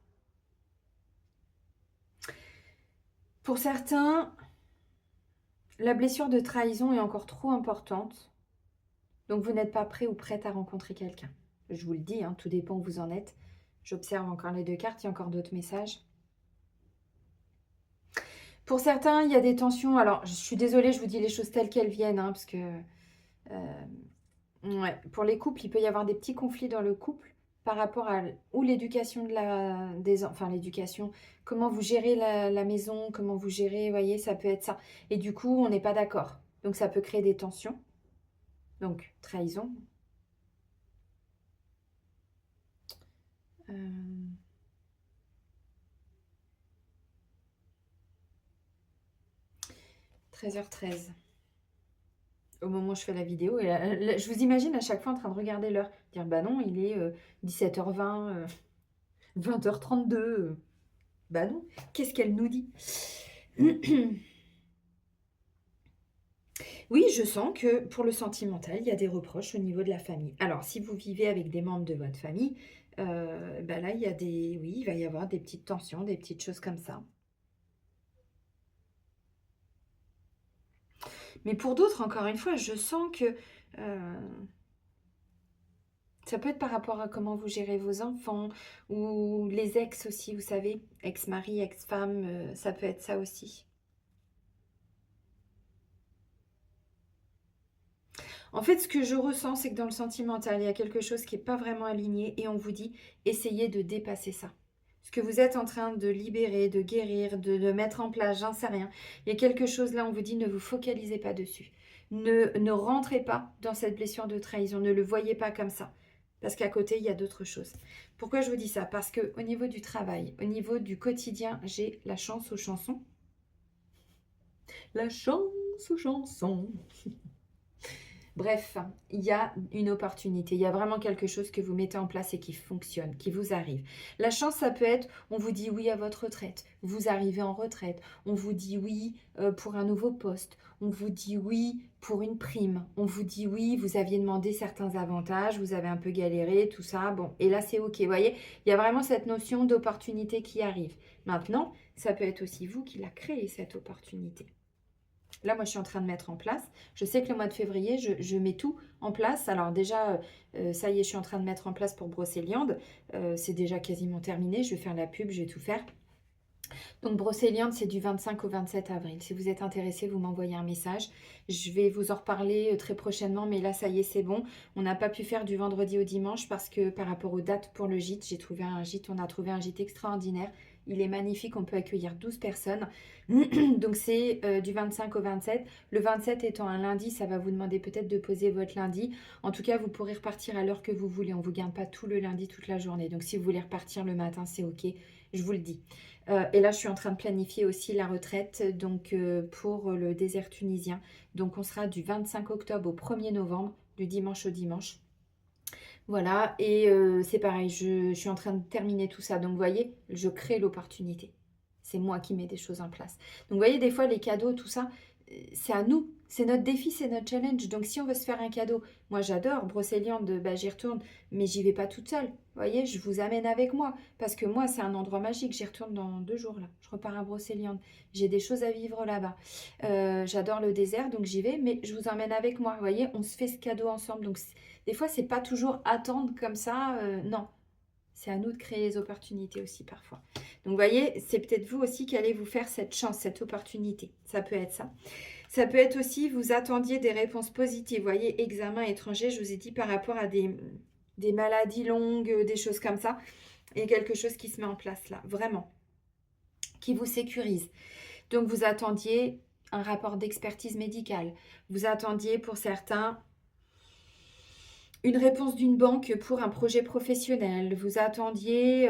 Pour certains, la blessure de trahison est encore trop importante. Donc, vous n'êtes pas prêt ou prête à rencontrer quelqu'un. Je vous le dis, hein, tout dépend où vous en êtes. J'observe encore les deux cartes, il y a encore d'autres messages. Pour certains, il y a des tensions. Alors, je suis désolée, je vous dis les choses telles qu'elles viennent, hein, parce que ouais, pour les couples, il peut y avoir des petits conflits dans le couple par rapport à ou l'éducation enfin l'éducation, comment vous gérez la maison, comment vous gérez, vous voyez, ça peut être ça. Et du coup, on n'est pas d'accord. Donc, ça peut créer des tensions. Donc, trahison. Euh, 13h13. Au moment où je fais la vidéo. Et je vous imagine à chaque fois en train de regarder l'heure. Dire, bah non, il est 17h20, 20h32. Bah non, qu'est-ce qu'elle nous dit? Oui, je sens que pour le sentimental, il y a des reproches au niveau de la famille. Alors, si vous vivez avec des membres de votre famille, bah là, il y a des... Oui, il va y avoir des petites tensions, des petites choses comme ça. Mais pour d'autres, encore une fois, je sens que ça peut être par rapport à comment vous gérez vos enfants ou les ex aussi, vous savez, ex-mari, ex-femme, ça peut être ça aussi. En fait, ce que je ressens, c'est que dans le sentimental, il y a quelque chose qui n'est pas vraiment aligné et on vous dit, essayez de dépasser ça. Ce que vous êtes en train de libérer, de guérir, de mettre en place, j'en sais rien. Il y a quelque chose là, on vous dit, ne vous focalisez pas dessus. Ne rentrez pas dans cette blessure de trahison, ne le voyez pas comme ça. Parce qu'à côté, il y a d'autres choses. Pourquoi je vous dis ça? Parce qu'au niveau du travail, au niveau du quotidien, j'ai la chance aux chansons. La chance aux chansons. Bref, il y a une opportunité, il y a vraiment quelque chose que vous mettez en place et qui fonctionne, qui vous arrive. La chance, ça peut être, on vous dit oui à votre retraite, vous arrivez en retraite, on vous dit oui pour un nouveau poste, on vous dit oui pour une prime, on vous dit oui, vous aviez demandé certains avantages, vous avez un peu galéré, tout ça, bon, et là c'est ok, vous voyez, il y a vraiment cette notion d'opportunité qui arrive. Maintenant, ça peut être aussi vous qui l'a créé, cette opportunité. Là, moi, je suis en train de mettre en place. Je sais que le mois de février, je mets tout en place. Alors déjà, ça y est, je suis en train de mettre en place pour Brocéliande. C'est déjà quasiment terminé. Je vais faire la pub, je vais tout faire. Donc, Brocéliande, c'est du 25 au 27 avril. Si vous êtes intéressé, vous m'envoyez un message. Je vais vous en reparler très prochainement. Mais là, ça y est, c'est bon. On n'a pas pu faire du vendredi au dimanche parce que par rapport aux dates pour le gîte, j'ai trouvé un gîte. On a trouvé un gîte extraordinaire. Il est magnifique, on peut accueillir 12 personnes. Donc c'est du 25 au 27. Le 27 étant un lundi, ça va vous demander peut-être de poser votre lundi. En tout cas, vous pourrez repartir à l'heure que vous voulez. On ne vous garde pas tout le lundi, toute la journée. Donc si vous voulez repartir le matin, c'est ok. Je vous le dis. Et là, je suis en train de planifier aussi la retraite donc pour le désert tunisien. Donc on sera du 25 octobre au 1er novembre, du dimanche au dimanche. Voilà, et c'est pareil, je suis en train de terminer tout ça. Donc, vous voyez, je crée l'opportunité. C'est moi qui mets des choses en place. Donc, vous voyez, des fois, les cadeaux, tout ça, c'est à nous C'est notre défi, c'est notre challenge. Donc, si on veut se faire un cadeau, moi j'adore Brocéliande, bah, j'y retourne, mais j'y vais pas toute seule. Vous voyez, je vous amène avec moi. Parce que moi, c'est un endroit magique. J'y retourne dans 2 jours là. Je repars à Brocéliande. J'ai des choses à vivre là-bas. J'adore le désert, donc j'y vais, mais je vous emmène avec moi. Vous voyez, on se fait ce cadeau ensemble. Donc, des fois, c'est pas toujours attendre comme ça. Non. C'est à nous de créer les opportunités aussi parfois. Donc, vous voyez, c'est peut-être vous aussi qui allez vous faire cette chance, cette opportunité. Ça peut être ça. Ça peut être aussi, vous attendiez des réponses positives. Vous voyez, examen étranger, je vous ai dit par rapport à des maladies longues, des choses comme ça. Il y a quelque chose qui se met en place là, vraiment, qui vous sécurise. Donc, vous attendiez un rapport d'expertise médicale. Vous attendiez pour certains une réponse d'une banque pour un projet professionnel. Vous attendiez...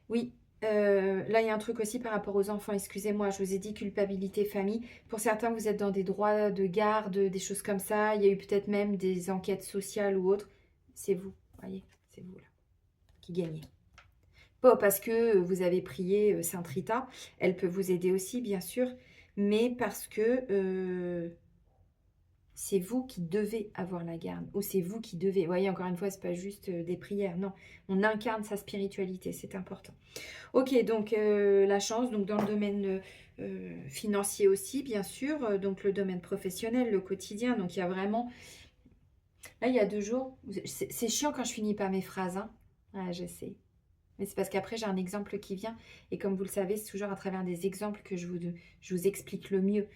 Oui, là, il y a un truc aussi par rapport aux enfants. Excusez-moi, je vous ai dit culpabilité famille. Pour certains, vous êtes dans des droits de garde, des choses comme ça. Il y a eu peut-être même des enquêtes sociales ou autres. C'est vous, voyez, c'est vous là, qui gagnez. Pas parce que vous avez prié Sainte Rita. Elle peut vous aider aussi, bien sûr. Mais parce que c'est vous qui devez avoir la garde, ou c'est vous qui devez. Vous voyez, encore une fois, c'est pas juste des prières, non. On incarne sa spiritualité, c'est important. Ok, donc la chance, donc dans le domaine financier aussi, bien sûr, donc le domaine professionnel, le quotidien, donc il y a vraiment... Là, il y a 2 jours, c'est chiant quand je finis pas mes phrases, hein. Ah, je sais. Mais c'est parce qu'après, j'ai un exemple qui vient, et comme vous le savez, c'est toujours à travers des exemples que je vous explique le mieux.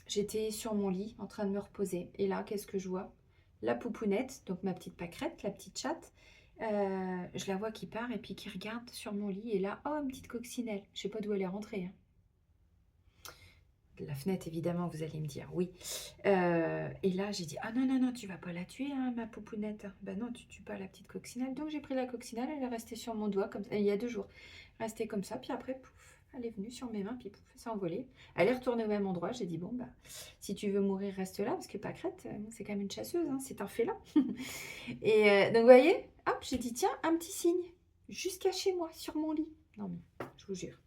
J'étais sur mon lit en train de me reposer. Et là, qu'est-ce que je vois? La poupounette, donc ma petite pâquerette, la petite chatte. Je la vois qui part et puis qui regarde sur mon lit. Et là, oh, une petite coccinelle. Je sais pas d'où elle est rentrée, hein. La fenêtre, évidemment, vous allez me dire, oui. Et là, j'ai dit, ah non, non, non, tu vas pas la tuer, hein, ma poupounette. Ben non, tu tues pas la petite coccinelle. Donc, j'ai pris la coccinelle, elle est restée sur mon doigt, comme ça, il y a 2 jours. Restée comme ça, puis après, pouf, elle est venue sur mes mains, puis pouf, elle s'est envolée. Elle est retournée au même endroit. J'ai dit, bon, bah, si tu veux mourir, reste là, parce que Pâquerette, c'est quand même une chasseuse, hein, c'est un félin. Et donc, vous voyez, hop, j'ai dit, tiens, un petit signe, jusqu'à chez moi, sur mon lit. Non, mais, je vous jure.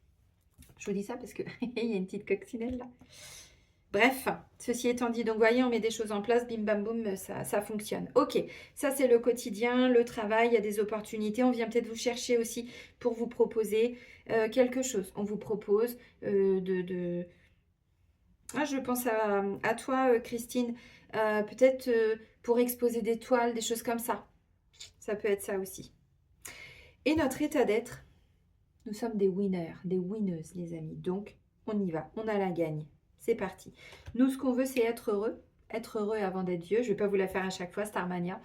Je vous dis ça parce qu'il y a une petite coccinelle là. Bref, ceci étant dit, donc vous voyez, on met des choses en place, bim bam boum, ça fonctionne. Ok, ça c'est le quotidien, le travail, il y a des opportunités. On vient peut-être vous chercher aussi pour vous proposer quelque chose. On vous propose Ah, je pense à toi, Christine, peut-être pour exposer des toiles, des choses comme ça. Ça peut être ça aussi. Et notre état d'être, nous sommes des winners, des winneuses, les amis. Donc, on y va, on a la gagne. C'est parti. Nous, ce qu'on veut, c'est être heureux. Être heureux avant d'être Dieu. Je ne vais pas vous la faire à chaque fois, Starmania.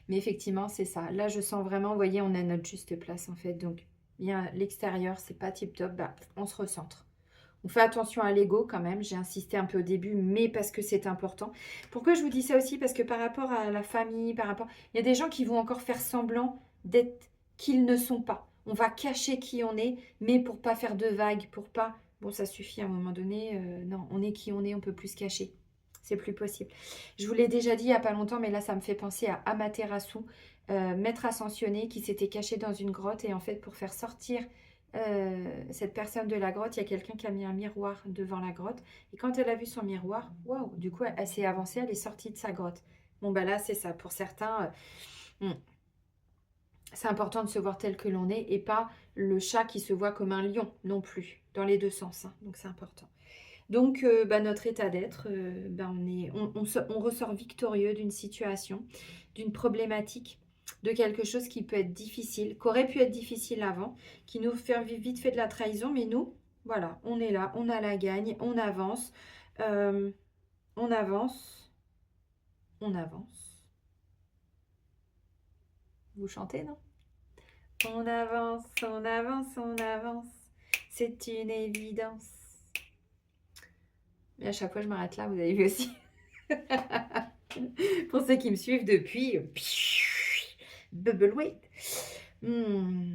Mais effectivement, c'est ça. Là, je sens vraiment, vous voyez, on a notre juste place, en fait. Donc, bien, l'extérieur, c'est pas tip-top. Bah, on se recentre. On fait attention à l'ego quand même. J'ai insisté un peu au début, mais parce que c'est important. Pourquoi je vous dis ça aussi? Parce que par rapport à la famille, il y a des gens qui vont encore faire semblant d'être qu'ils ne sont pas. On va cacher qui on est, mais pour pas faire de vagues, pour pas... Bon, ça suffit à un moment donné. Non, on est qui on est, on peut plus se cacher. C'est plus possible. Je vous l'ai déjà dit il n'y a pas longtemps, mais là, ça me fait penser à Amaterasu, maître ascensionné qui s'était caché dans une grotte. Et en fait, pour faire sortir cette personne de la grotte, il y a quelqu'un qui a mis un miroir devant la grotte. Et quand elle a vu son miroir, waouh, du coup, elle s'est avancée, elle est sortie de sa grotte. Bon, bah là, c'est ça. Pour certains... c'est important de se voir tel que l'on est et pas le chat qui se voit comme un lion non plus, dans les 2 sens. Hein. Donc c'est important. Donc notre état d'être, on ressort victorieux d'une situation, d'une problématique, de quelque chose qui peut être difficile, qui aurait pu être difficile avant, qui nous fait vite fait de la trahison, mais nous, voilà, on est là, on a la gagne, on avance, on avance, on avance. Vous chantez, non? On avance, on avance, on avance. C'est une évidence. Mais à chaque fois, je m'arrête là, vous avez vu aussi. Pour ceux qui me suivent depuis... Bubbleweed.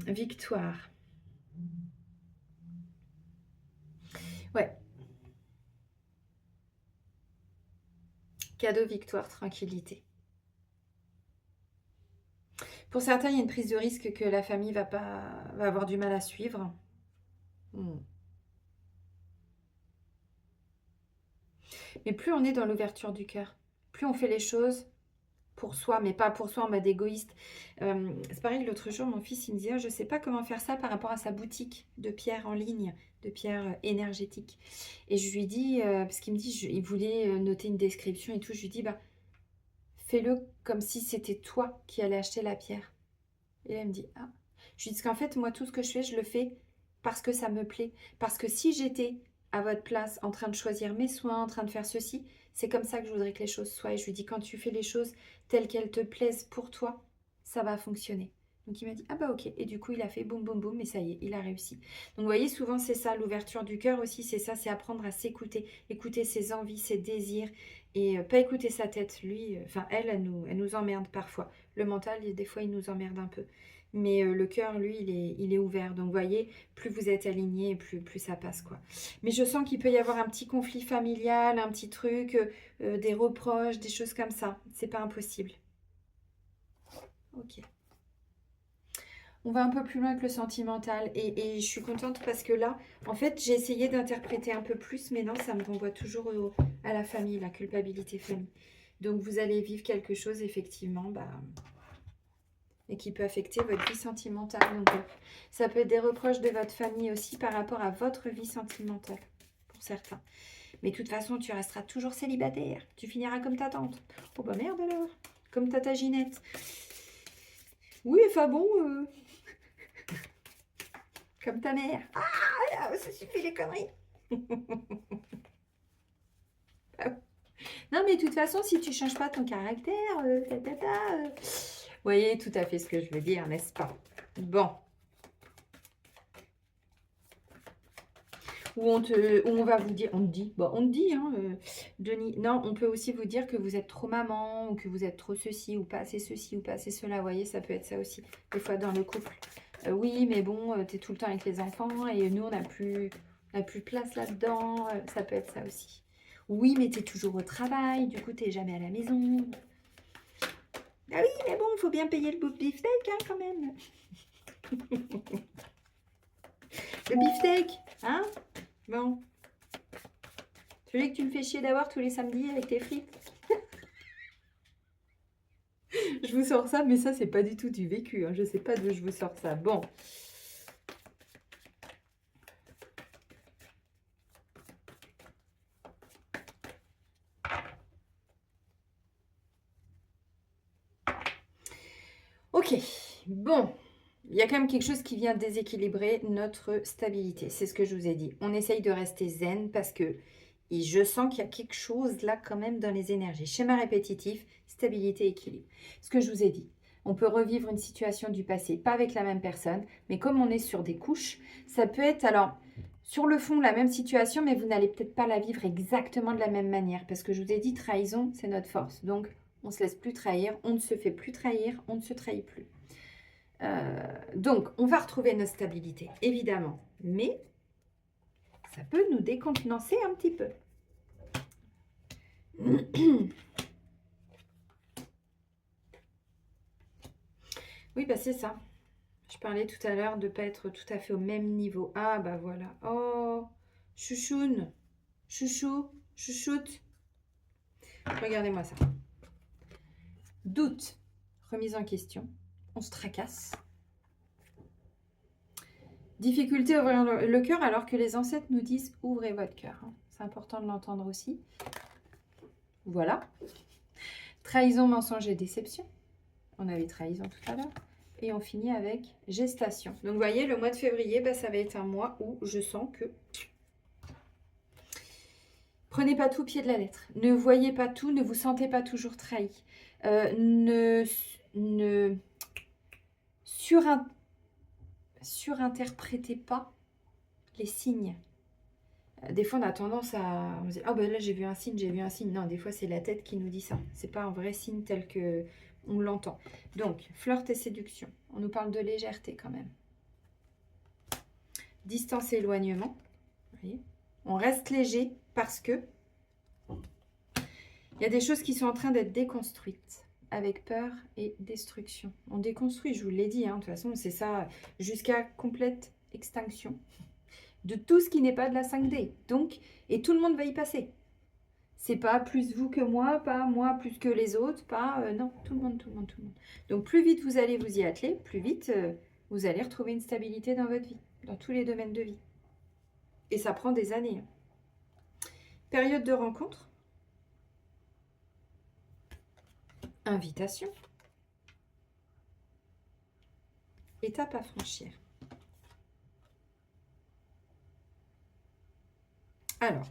Victoire. Ouais. Cadeau, victoire, tranquillité. Pour certains, il y a une prise de risque que la famille va avoir du mal à suivre. Mais plus on est dans l'ouverture du cœur, plus on fait les choses pour soi, mais pas pour soi en mode égoïste. C'est pareil, l'autre jour, mon fils, il me disait, ah, je ne sais pas comment faire ça par rapport à sa boutique de pierres en ligne, de pierres énergétiques. Et je lui dis, parce qu'il me dit, il voulait noter une description et tout, je lui dis, bah, fais-le comme si c'était toi qui allais acheter la pierre. Et là, elle me dit, ah. Je lui dis qu'en fait, moi, tout ce que je fais, je le fais parce que ça me plaît. Parce que si j'étais à votre place, en train de choisir mes soins, en train de faire ceci, c'est comme ça que je voudrais que les choses soient. Et je lui dis, quand tu fais les choses telles qu'elles te plaisent pour toi, ça va fonctionner. Donc il m'a dit, ah bah ok. Et du coup, il a fait boum, boum, boum, et ça y est, il a réussi. Donc vous voyez, souvent c'est ça, l'ouverture du cœur aussi, c'est ça, c'est apprendre à s'écouter, écouter ses envies, ses désirs, et pas écouter sa tête. Lui, enfin elle nous emmerde parfois. Le mental, des fois, il nous emmerde un peu. Mais le cœur, lui, il est ouvert. Donc, vous voyez, plus vous êtes aligné, plus ça passe, quoi. Mais je sens qu'il peut y avoir un petit conflit familial, un petit truc, des reproches, des choses comme ça. C'est pas impossible. Ok. On va un peu plus loin que le sentimental. Et je suis contente parce que là, en fait, j'ai essayé d'interpréter un peu plus, mais non, ça me renvoie toujours à la famille, la culpabilité famille. Donc, vous allez vivre quelque chose, effectivement, bah, et qui peut affecter votre vie sentimentale. Donc, ça peut être des reproches de votre famille aussi par rapport à votre vie sentimentale, pour certains. Mais de toute façon, tu resteras toujours célibataire. Tu finiras comme ta tante. Oh bah merde alors. Comme tata Ginette. Oui, enfin bon. Comme ta mère. Ah, ça suffit les conneries. Non, mais de toute façon, si tu changes pas ton caractère, vous voyez tout à fait ce que je veux dire, n'est-ce pas? Bon. Où on va vous dire, on te dit, bon, on te dit, hein, Denis. Non, on peut aussi vous dire que vous êtes trop maman, ou que vous êtes trop ceci, ou pas assez ceci, ou pas assez cela. Vous voyez, ça peut être ça aussi, des fois dans le couple. Oui, mais bon, tu es tout le temps avec les enfants, et nous, on n'a plus de place là-dedans. Ça peut être ça aussi. Oui, mais tu es toujours au travail, du coup, tu n'es jamais à la maison. Ah oui, mais bon, il faut bien payer le bout de beefsteak, hein, quand même. Le beefsteak, hein? Bon. Celui que tu me fais chier d'avoir tous les samedis avec tes frites. Je vous sors ça, mais ça, c'est pas du tout du vécu. Hein. Je sais pas d'où je vous sors ça. Bon. Ok. Bon. Il y a quand même quelque chose qui vient déséquilibrer notre stabilité. C'est ce que je vous ai dit. On essaye de rester zen parce que je sens qu'il y a quelque chose là quand même dans les énergies. Schéma répétitif, stabilité, équilibre. Ce que je vous ai dit. On peut revivre une situation du passé, pas avec la même personne, mais comme on est sur des couches, ça peut être alors sur le fond la même situation, mais vous n'allez peut-être pas la vivre exactement de la même manière. Parce que je vous ai dit, trahison, c'est notre force. Donc, on ne se laisse plus trahir, on ne se fait plus trahir, on ne se trahit plus. Donc, on va retrouver notre stabilité, évidemment. Mais ça peut nous décontenancer un petit peu. Oui, bah c'est ça. Je parlais tout à l'heure de ne pas être tout à fait au même niveau. Ah, bah voilà. Oh, chouchoune, chouchou, chouchoute. Regardez-moi ça. Doute, remise en question. On se tracasse. Difficulté à ouvrir le cœur alors que les ancêtres nous disent ouvrez votre cœur. C'est important de l'entendre aussi. Voilà. Trahison, mensonge et déception. On avait trahison tout à l'heure. Et on finit avec gestation. Donc, vous voyez, le mois de février, bah, ça va être un mois où je sens que... Prenez pas tout au pied de la lettre. Ne voyez pas tout, ne vous sentez pas toujours trahi. Ne surinterprétez pas les signes. Des fois, on a tendance à... On se dit, oh ben là, j'ai vu un signe, j'ai vu un signe. Non, des fois, c'est la tête qui nous dit ça. C'est pas un vrai signe tel que on l'entend. Donc, flirt et séduction. On nous parle de légèreté quand même. Distance et éloignement. Vous voyez, on reste léger parce que il y a des choses qui sont en train d'être déconstruites avec peur et destruction. On déconstruit, je vous l'ai dit, hein, de toute façon, c'est ça, jusqu'à complète extinction de tout ce qui n'est pas de la 5D. Donc, et tout le monde va y passer. C'est pas plus vous que moi, pas moi plus que les autres, pas... non, tout le monde, tout le monde, tout le monde. Donc plus vite vous allez vous y atteler, plus vite vous allez retrouver une stabilité dans votre vie, dans tous les domaines de vie. Et ça prend des années. Période de rencontre. Invitation. Étape à franchir. Alors,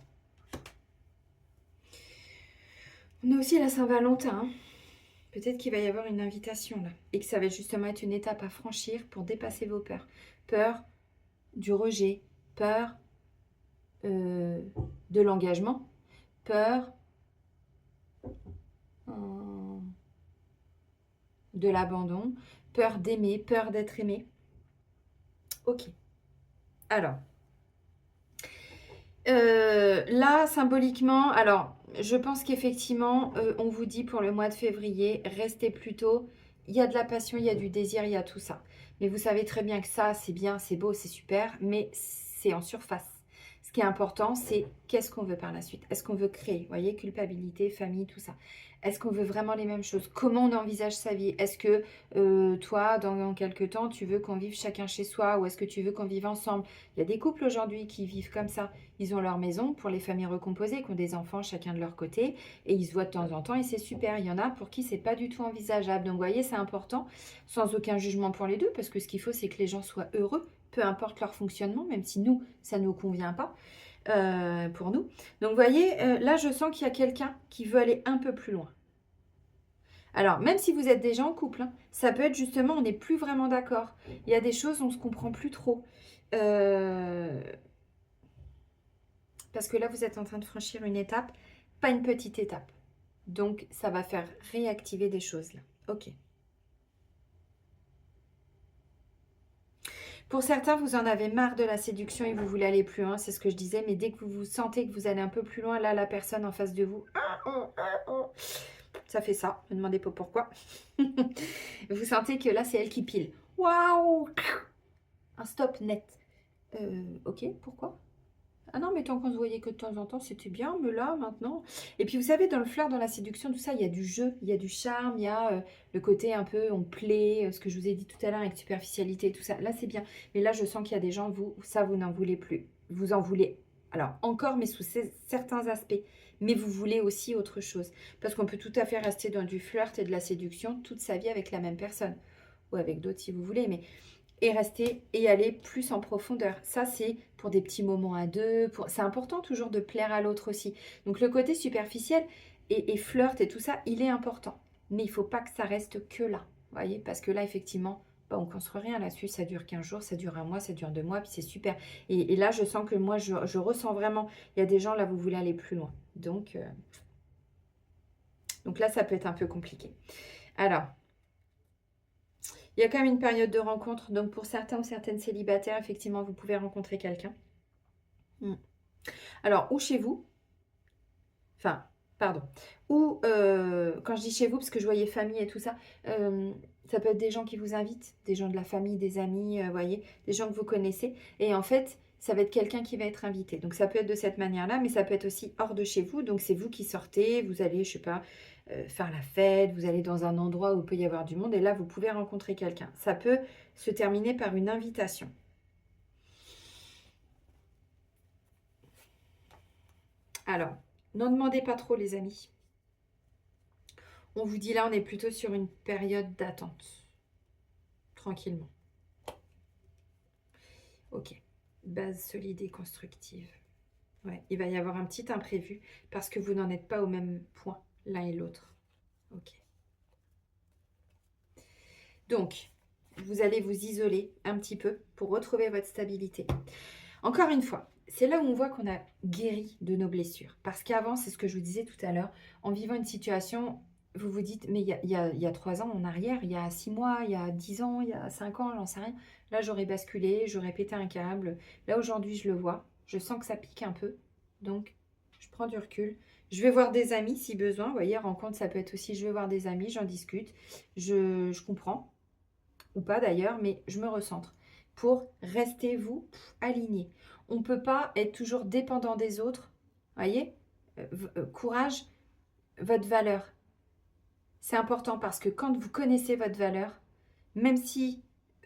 on a aussi la Saint-Valentin. Hein. Peut-être qu'il va y avoir une invitation là. Et que ça va justement être une étape à franchir pour dépasser vos peurs. Peur du rejet, peur de l'engagement, peur de l'abandon, peur d'aimer, peur d'être aimé. Ok. Alors, là, symboliquement, alors, je pense qu'effectivement, on vous dit pour le mois de février, restez plutôt, il y a de la passion, il y a du désir, il y a tout ça. Mais vous savez très bien que ça, c'est bien, c'est beau, c'est super, mais c'est en surface. Ce qui est important, c'est qu'est-ce qu'on veut par la suite. Est-ce qu'on veut créer, vous voyez, culpabilité, famille, tout ça. Est-ce qu'on veut vraiment les mêmes choses? Comment on envisage sa vie? Est-ce que toi, dans quelques temps, tu veux qu'on vive chacun chez soi ou est-ce que tu veux qu'on vive ensemble? Il y a des couples aujourd'hui qui vivent comme ça. Ils ont leur maison pour les familles recomposées, qui ont des enfants chacun de leur côté, et ils se voient de temps en temps, et c'est super. Il y en a pour qui c'est pas du tout envisageable. Donc, vous voyez, c'est important, sans aucun jugement pour les deux, parce que ce qu'il faut, c'est que les gens soient heureux, peu importe leur fonctionnement, même si nous, ça ne nous convient pas pour nous. Donc, vous voyez, là, je sens qu'il y a quelqu'un qui veut aller un peu plus loin. Alors, même si vous êtes déjà en couple, hein, ça peut être justement, on n'est plus vraiment d'accord. Il y a des choses, on ne se comprend plus trop. Parce que là, vous êtes en train de franchir une étape, pas une petite étape. Donc, ça va faire réactiver des choses là. Ok. Pour certains, vous en avez marre de la séduction et vous voulez aller plus loin, c'est ce que je disais. Mais dès que vous sentez que vous allez un peu plus loin, là, la personne en face de vous, ça fait ça. Ne me demandez pas pourquoi. Vous sentez que là, c'est elle qui pile. Waouh! Un stop net. Ok, pourquoi? Ah non, mais tant qu'on se voyait que de temps en temps, c'était bien, mais là, maintenant... Et puis, vous savez, dans le flirt, dans la séduction, tout ça, il y a du jeu, il y a du charme, il y a le côté un peu, on plaît, ce que je vous ai dit tout à l'heure avec superficialité, tout ça. Là, c'est bien. Mais là, je sens qu'il y a des gens, vous n'en voulez plus. Vous en voulez, alors, encore, mais sous certains aspects. Mais vous voulez aussi autre chose. Parce qu'on peut tout à fait rester dans du flirt et de la séduction toute sa vie avec la même personne. Ou avec d'autres, si vous voulez, mais... Et rester et aller plus en profondeur. Ça, c'est pour des petits moments à deux. C'est important toujours de plaire à l'autre aussi. Donc, le côté superficiel et flirt et tout ça, il est important. Mais il ne faut pas que ça reste que là. Vous voyez? Parce que là, effectivement, on ne construit rien là-dessus. Ça dure 15 jours, ça dure un mois, ça dure 2 mois, puis c'est super. Et là, je sens que moi, je ressens vraiment, il y a des gens, là, vous voulez aller plus loin. Donc là, ça peut être un peu compliqué. Alors... Il y a quand même une période de rencontre. Donc, pour certains ou certaines célibataires, effectivement, vous pouvez rencontrer quelqu'un. Alors, ou chez vous. Enfin, pardon. Ou, quand je dis chez vous, parce que je voyais famille et tout ça, ça peut être des gens qui vous invitent, des gens de la famille, des amis, vous voyez, des gens que vous connaissez. Et en fait, ça va être quelqu'un qui va être invité. Donc, ça peut être de cette manière-là, mais ça peut être aussi hors de chez vous. Donc, c'est vous qui sortez, vous allez, je sais pas, faire la fête, vous allez dans un endroit où il peut y avoir du monde et là, vous pouvez rencontrer quelqu'un. Ça peut se terminer par une invitation. Alors, n'en demandez pas trop, les amis. On vous dit là, on est plutôt sur une période d'attente. Tranquillement. Ok. Base solide et constructive. Ouais, il va y avoir un petit imprévu parce que vous n'en êtes pas au même point, l'un et l'autre. Ok. Donc, vous allez vous isoler un petit peu pour retrouver votre stabilité. Encore une fois, c'est là où on voit qu'on a guéri de nos blessures. Parce qu'avant, c'est ce que je vous disais tout à l'heure, en vivant une situation, vous vous dites, mais il y a 3 ans en arrière, il y a 6 mois, il y a 10 ans, il y a 5 ans, j'en sais rien. Là, j'aurais basculé, j'aurais pété un câble. Là, aujourd'hui, je le vois. Je sens que ça pique un peu. Donc, je prends du recul. Je vais voir des amis si besoin. Vous voyez, rencontre, ça peut être aussi, je vais voir des amis, j'en discute. Je comprends. Ou pas d'ailleurs, mais je me recentre pour rester, vous, aligné. On ne peut pas être toujours dépendant des autres, voyez, courage, votre valeur. C'est important parce que quand vous connaissez votre valeur, même si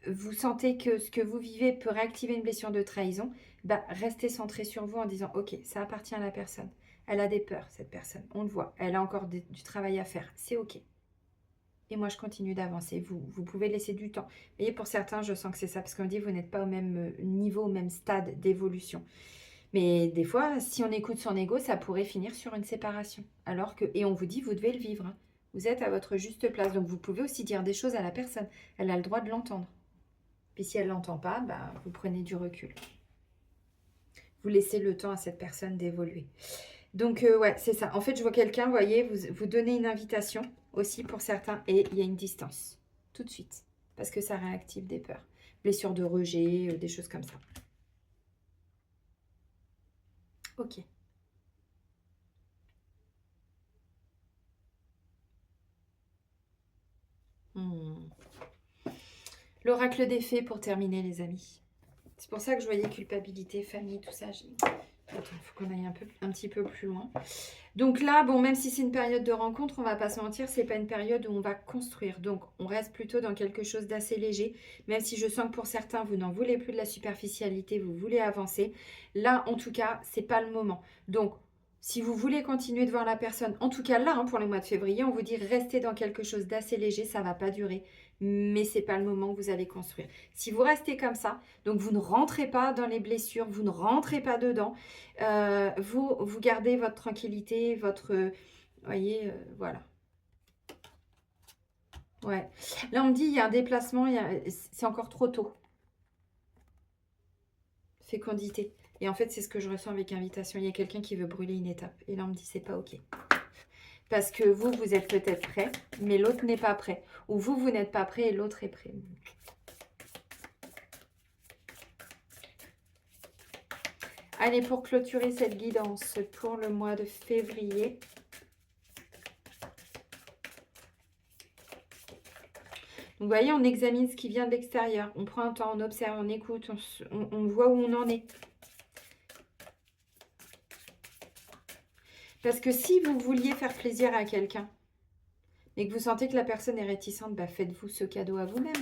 vous sentez que ce que vous vivez peut réactiver une blessure de trahison, bah, restez centré sur vous en disant « Ok, ça appartient à la personne. Elle a des peurs, cette personne. On le voit. Elle a encore du travail à faire. C'est ok. » Et moi, je continue d'avancer. Vous pouvez laisser du temps. Vous voyez, pour certains, je sens que c'est ça. Parce qu'on me dit, vous n'êtes pas au même niveau, au même stade d'évolution. Mais des fois, si on écoute son ego, ça pourrait finir sur une séparation. Alors que, et on vous dit, vous devez le vivre. Hein. Vous êtes à votre juste place. Donc, vous pouvez aussi dire des choses à la personne. Elle a le droit de l'entendre. Puis si elle ne l'entend pas, bah, vous prenez du recul. Vous laissez le temps à cette personne d'évoluer. Donc, ouais, c'est ça. En fait, je vois quelqu'un, vous voyez, vous donnez une invitation aussi pour certains et il y a une distance. Tout de suite. Parce que ça réactive des peurs. Blessures de rejet, des choses comme ça. Ok. L'oracle des fées pour terminer, les amis. C'est pour ça que je voyais culpabilité, famille, tout ça. Attends, il faut qu'on aille un petit peu plus loin. Donc là, bon, même si c'est une période de rencontre, on va pas se mentir, c'est pas une période où on va construire. Donc, on reste plutôt dans quelque chose d'assez léger. Même si je sens que pour certains, vous n'en voulez plus de la superficialité, vous voulez avancer. Là, en tout cas, c'est pas le moment. Donc, si vous voulez continuer de voir la personne, en tout cas là, hein, pour le mois de février, on vous dit restez dans quelque chose d'assez léger, ça va pas durer. Mais c'est pas le moment où vous allez construire. Si vous restez comme ça, donc vous ne rentrez pas dans les blessures, vous ne rentrez pas dedans, vous gardez votre tranquillité, votre... voyez, voilà. Ouais. Là, on me dit, il y a un déplacement, c'est encore trop tôt. Fécondité. Et en fait, c'est ce que je ressens avec invitation. Il y a quelqu'un qui veut brûler une étape. Et là, on me dit, c'est pas OK. Parce que vous êtes peut-être prêt, mais l'autre n'est pas prêt. Ou vous n'êtes pas prêt et l'autre est prêt. Allez, pour clôturer cette guidance pour le mois de février. Donc, vous voyez, on examine ce qui vient de l'extérieur. On prend un temps, on observe, on écoute, on voit où on en est. Parce que si vous vouliez faire plaisir à quelqu'un et que vous sentez que la personne est réticente, bah faites-vous ce cadeau à vous-même.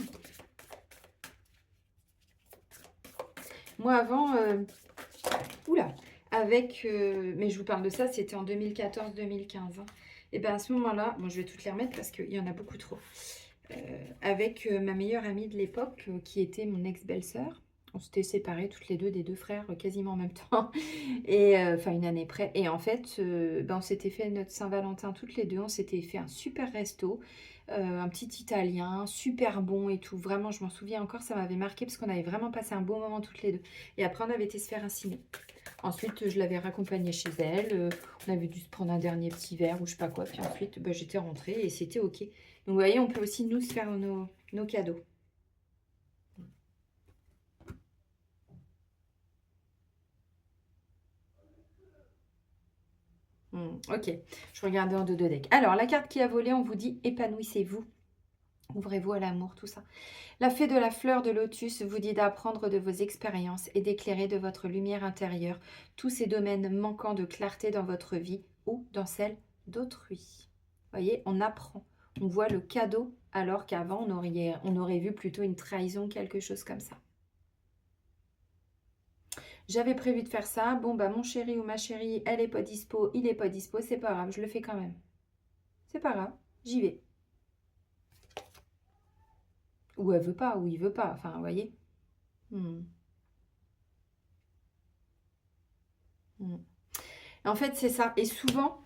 Moi, avant, oula, avec, mais je vous parle de ça, c'était en 2014-2015. Hein. Et bien à ce moment-là, bon, je vais toutes les remettre parce qu'il y en a beaucoup trop. Avec ma meilleure amie de l'époque, qui était mon ex-belle-sœur. On s'était séparés toutes les deux, des deux frères, quasiment en même temps. Et enfin, une année près. Et en fait, on s'était fait notre Saint-Valentin toutes les deux. On s'était fait un super resto, un petit italien, super bon et tout. Vraiment, je m'en souviens encore, ça m'avait marqué parce qu'on avait vraiment passé un bon moment toutes les deux. Et après, on avait été se faire un ciné. Ensuite, je l'avais raccompagnée chez elle. On avait dû se prendre un dernier petit verre ou je sais pas quoi. Puis ensuite, j'étais rentrée et c'était OK. Donc, vous voyez, on peut aussi nous se faire nos cadeaux. Ok, je regardais en deux decks. Alors, la carte qui a volé, on vous dit épanouissez-vous. Ouvrez-vous à l'amour, tout ça. La fée de la fleur de lotus vous dit d'apprendre de vos expériences et d'éclairer de votre lumière intérieure tous ces domaines manquants de clarté dans votre vie ou dans celle d'autrui. Voyez, on apprend. On voit le cadeau alors qu'avant, on aurait vu plutôt une trahison, quelque chose comme ça. J'avais prévu de faire ça. Bon, bah mon chéri ou ma chérie, elle est pas dispo, il est pas dispo, c'est pas grave, je le fais quand même. C'est pas grave, j'y vais. Ou elle veut pas, ou il veut pas, enfin, vous voyez. Hmm. Hmm. En fait, c'est ça. Et souvent,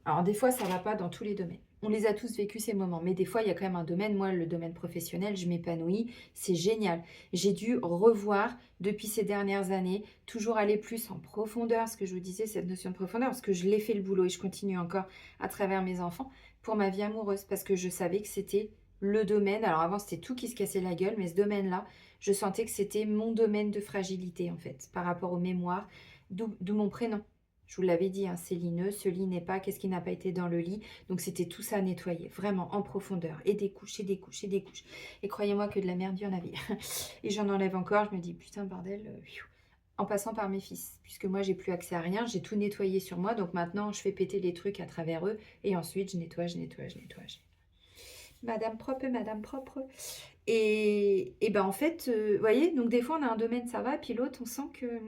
alors des fois, ça va pas dans tous les domaines. On les a tous vécu ces moments, mais des fois, il y a quand même un domaine, moi, le domaine professionnel, je m'épanouis, c'est génial. J'ai dû revoir depuis ces dernières années, toujours aller plus en profondeur, ce que je vous disais, cette notion de profondeur, parce que je l'ai fait le boulot et je continue encore à travers mes enfants pour ma vie amoureuse, parce que je savais que c'était le domaine. Alors avant, c'était tout qui se cassait la gueule, mais ce domaine-là, je sentais que c'était mon domaine de fragilité, en fait, par rapport aux mémoires, d'où mon prénom. Je vous l'avais dit, hein, c'est lineux, ce lit n'est pas, qu'est-ce qui n'a pas été dans le lit. Donc c'était tout ça à nettoyer, vraiment en profondeur. Et des couches, et des couches, et des couches. Et croyez-moi que de la merde, il y en avait. Et j'en enlève encore, je me dis, putain, bordel. en passant par mes fils, puisque moi, j'ai plus accès à rien, j'ai tout nettoyé sur moi, donc maintenant, je fais péter les trucs à travers eux, et ensuite, je nettoie, je nettoie, je nettoie. Madame propre, madame propre. Et ben en fait, vous voyez, donc des fois on a un domaine ça va, puis l'autre on sent que...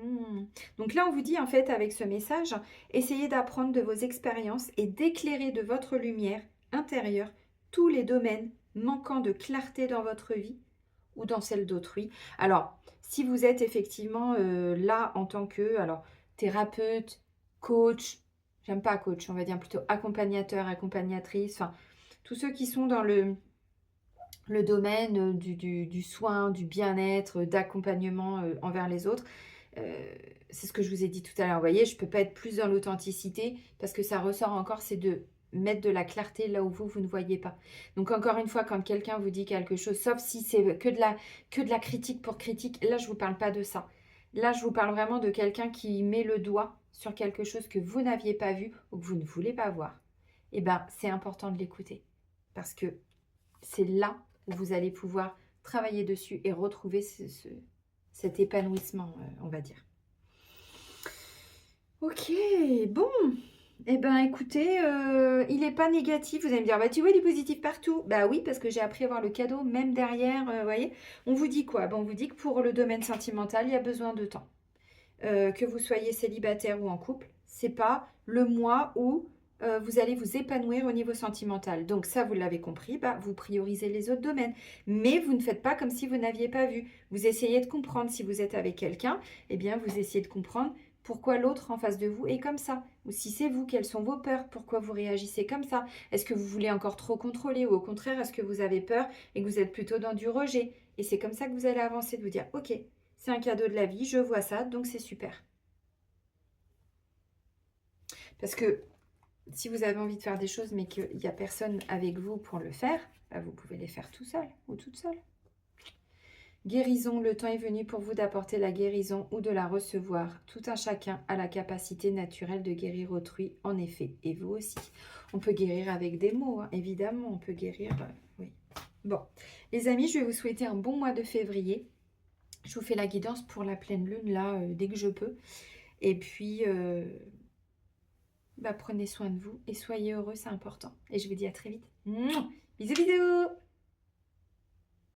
Donc là on vous dit en fait avec ce message, essayez d'apprendre de vos expériences et d'éclairer de votre lumière intérieure tous les domaines manquant de clarté dans votre vie ou dans celle d'autrui. Alors, si vous êtes effectivement là en tant que thérapeute, coach, j'aime pas coach, on va dire plutôt accompagnateur, accompagnatrice, enfin tous ceux qui sont dans le domaine du soin, du bien-être, d'accompagnement envers les autres. C'est ce que je vous ai dit tout à l'heure. Vous voyez, je ne peux pas être plus dans l'authenticité parce que ça ressort encore, c'est de mettre de la clarté là où vous ne voyez pas. Donc encore une fois, quand quelqu'un vous dit quelque chose, sauf si c'est que de la critique pour critique, là je ne vous parle pas de ça. Là je vous parle vraiment de quelqu'un qui met le doigt sur quelque chose que vous n'aviez pas vu ou que vous ne voulez pas voir. Eh bien, c'est important de l'écouter parce que c'est là où vous allez pouvoir travailler dessus et retrouver cet épanouissement, on va dire. Ok, bon. Eh ben, écoutez, il n'est pas négatif. Vous allez me dire, bah, tu vois, il est positif partout. Bah oui, parce que j'ai appris à voir le cadeau, même derrière, vous voyez. On vous dit quoi? On vous dit que pour le domaine sentimental, il y a besoin de temps. Que vous soyez célibataire ou en couple, c'est pas le mois où vous allez vous épanouir au niveau sentimental. Donc ça, vous l'avez compris, bah, vous priorisez les autres domaines. Mais vous ne faites pas comme si vous n'aviez pas vu. Vous essayez de comprendre si vous êtes avec quelqu'un, eh bien vous essayez de comprendre pourquoi l'autre en face de vous est comme ça. Ou si c'est vous, quelles sont vos peurs, pourquoi vous réagissez comme ça. Est-ce que vous voulez encore trop contrôler ou au contraire, est-ce que vous avez peur et que vous êtes plutôt dans du rejet. Et c'est comme ça que vous allez avancer, de vous dire, ok, c'est un cadeau de la vie, je vois ça, donc c'est super. Parce que si vous avez envie de faire des choses, mais qu'il n'y a personne avec vous pour le faire, bah vous pouvez les faire tout seul ou toute seule. Guérison, le temps est venu pour vous d'apporter la guérison ou de la recevoir. Tout un chacun a la capacité naturelle de guérir autrui, en effet, et vous aussi. On peut guérir avec des mots, hein, évidemment, on peut guérir, oui. Bon, les amis, je vais vous souhaiter un bon mois de février. Je vous fais la guidance pour la pleine lune, là, dès que je peux. Et puis, prenez soin de vous et soyez heureux, c'est important. Et je vous dis à très vite. Mouah. Bisous, bisous!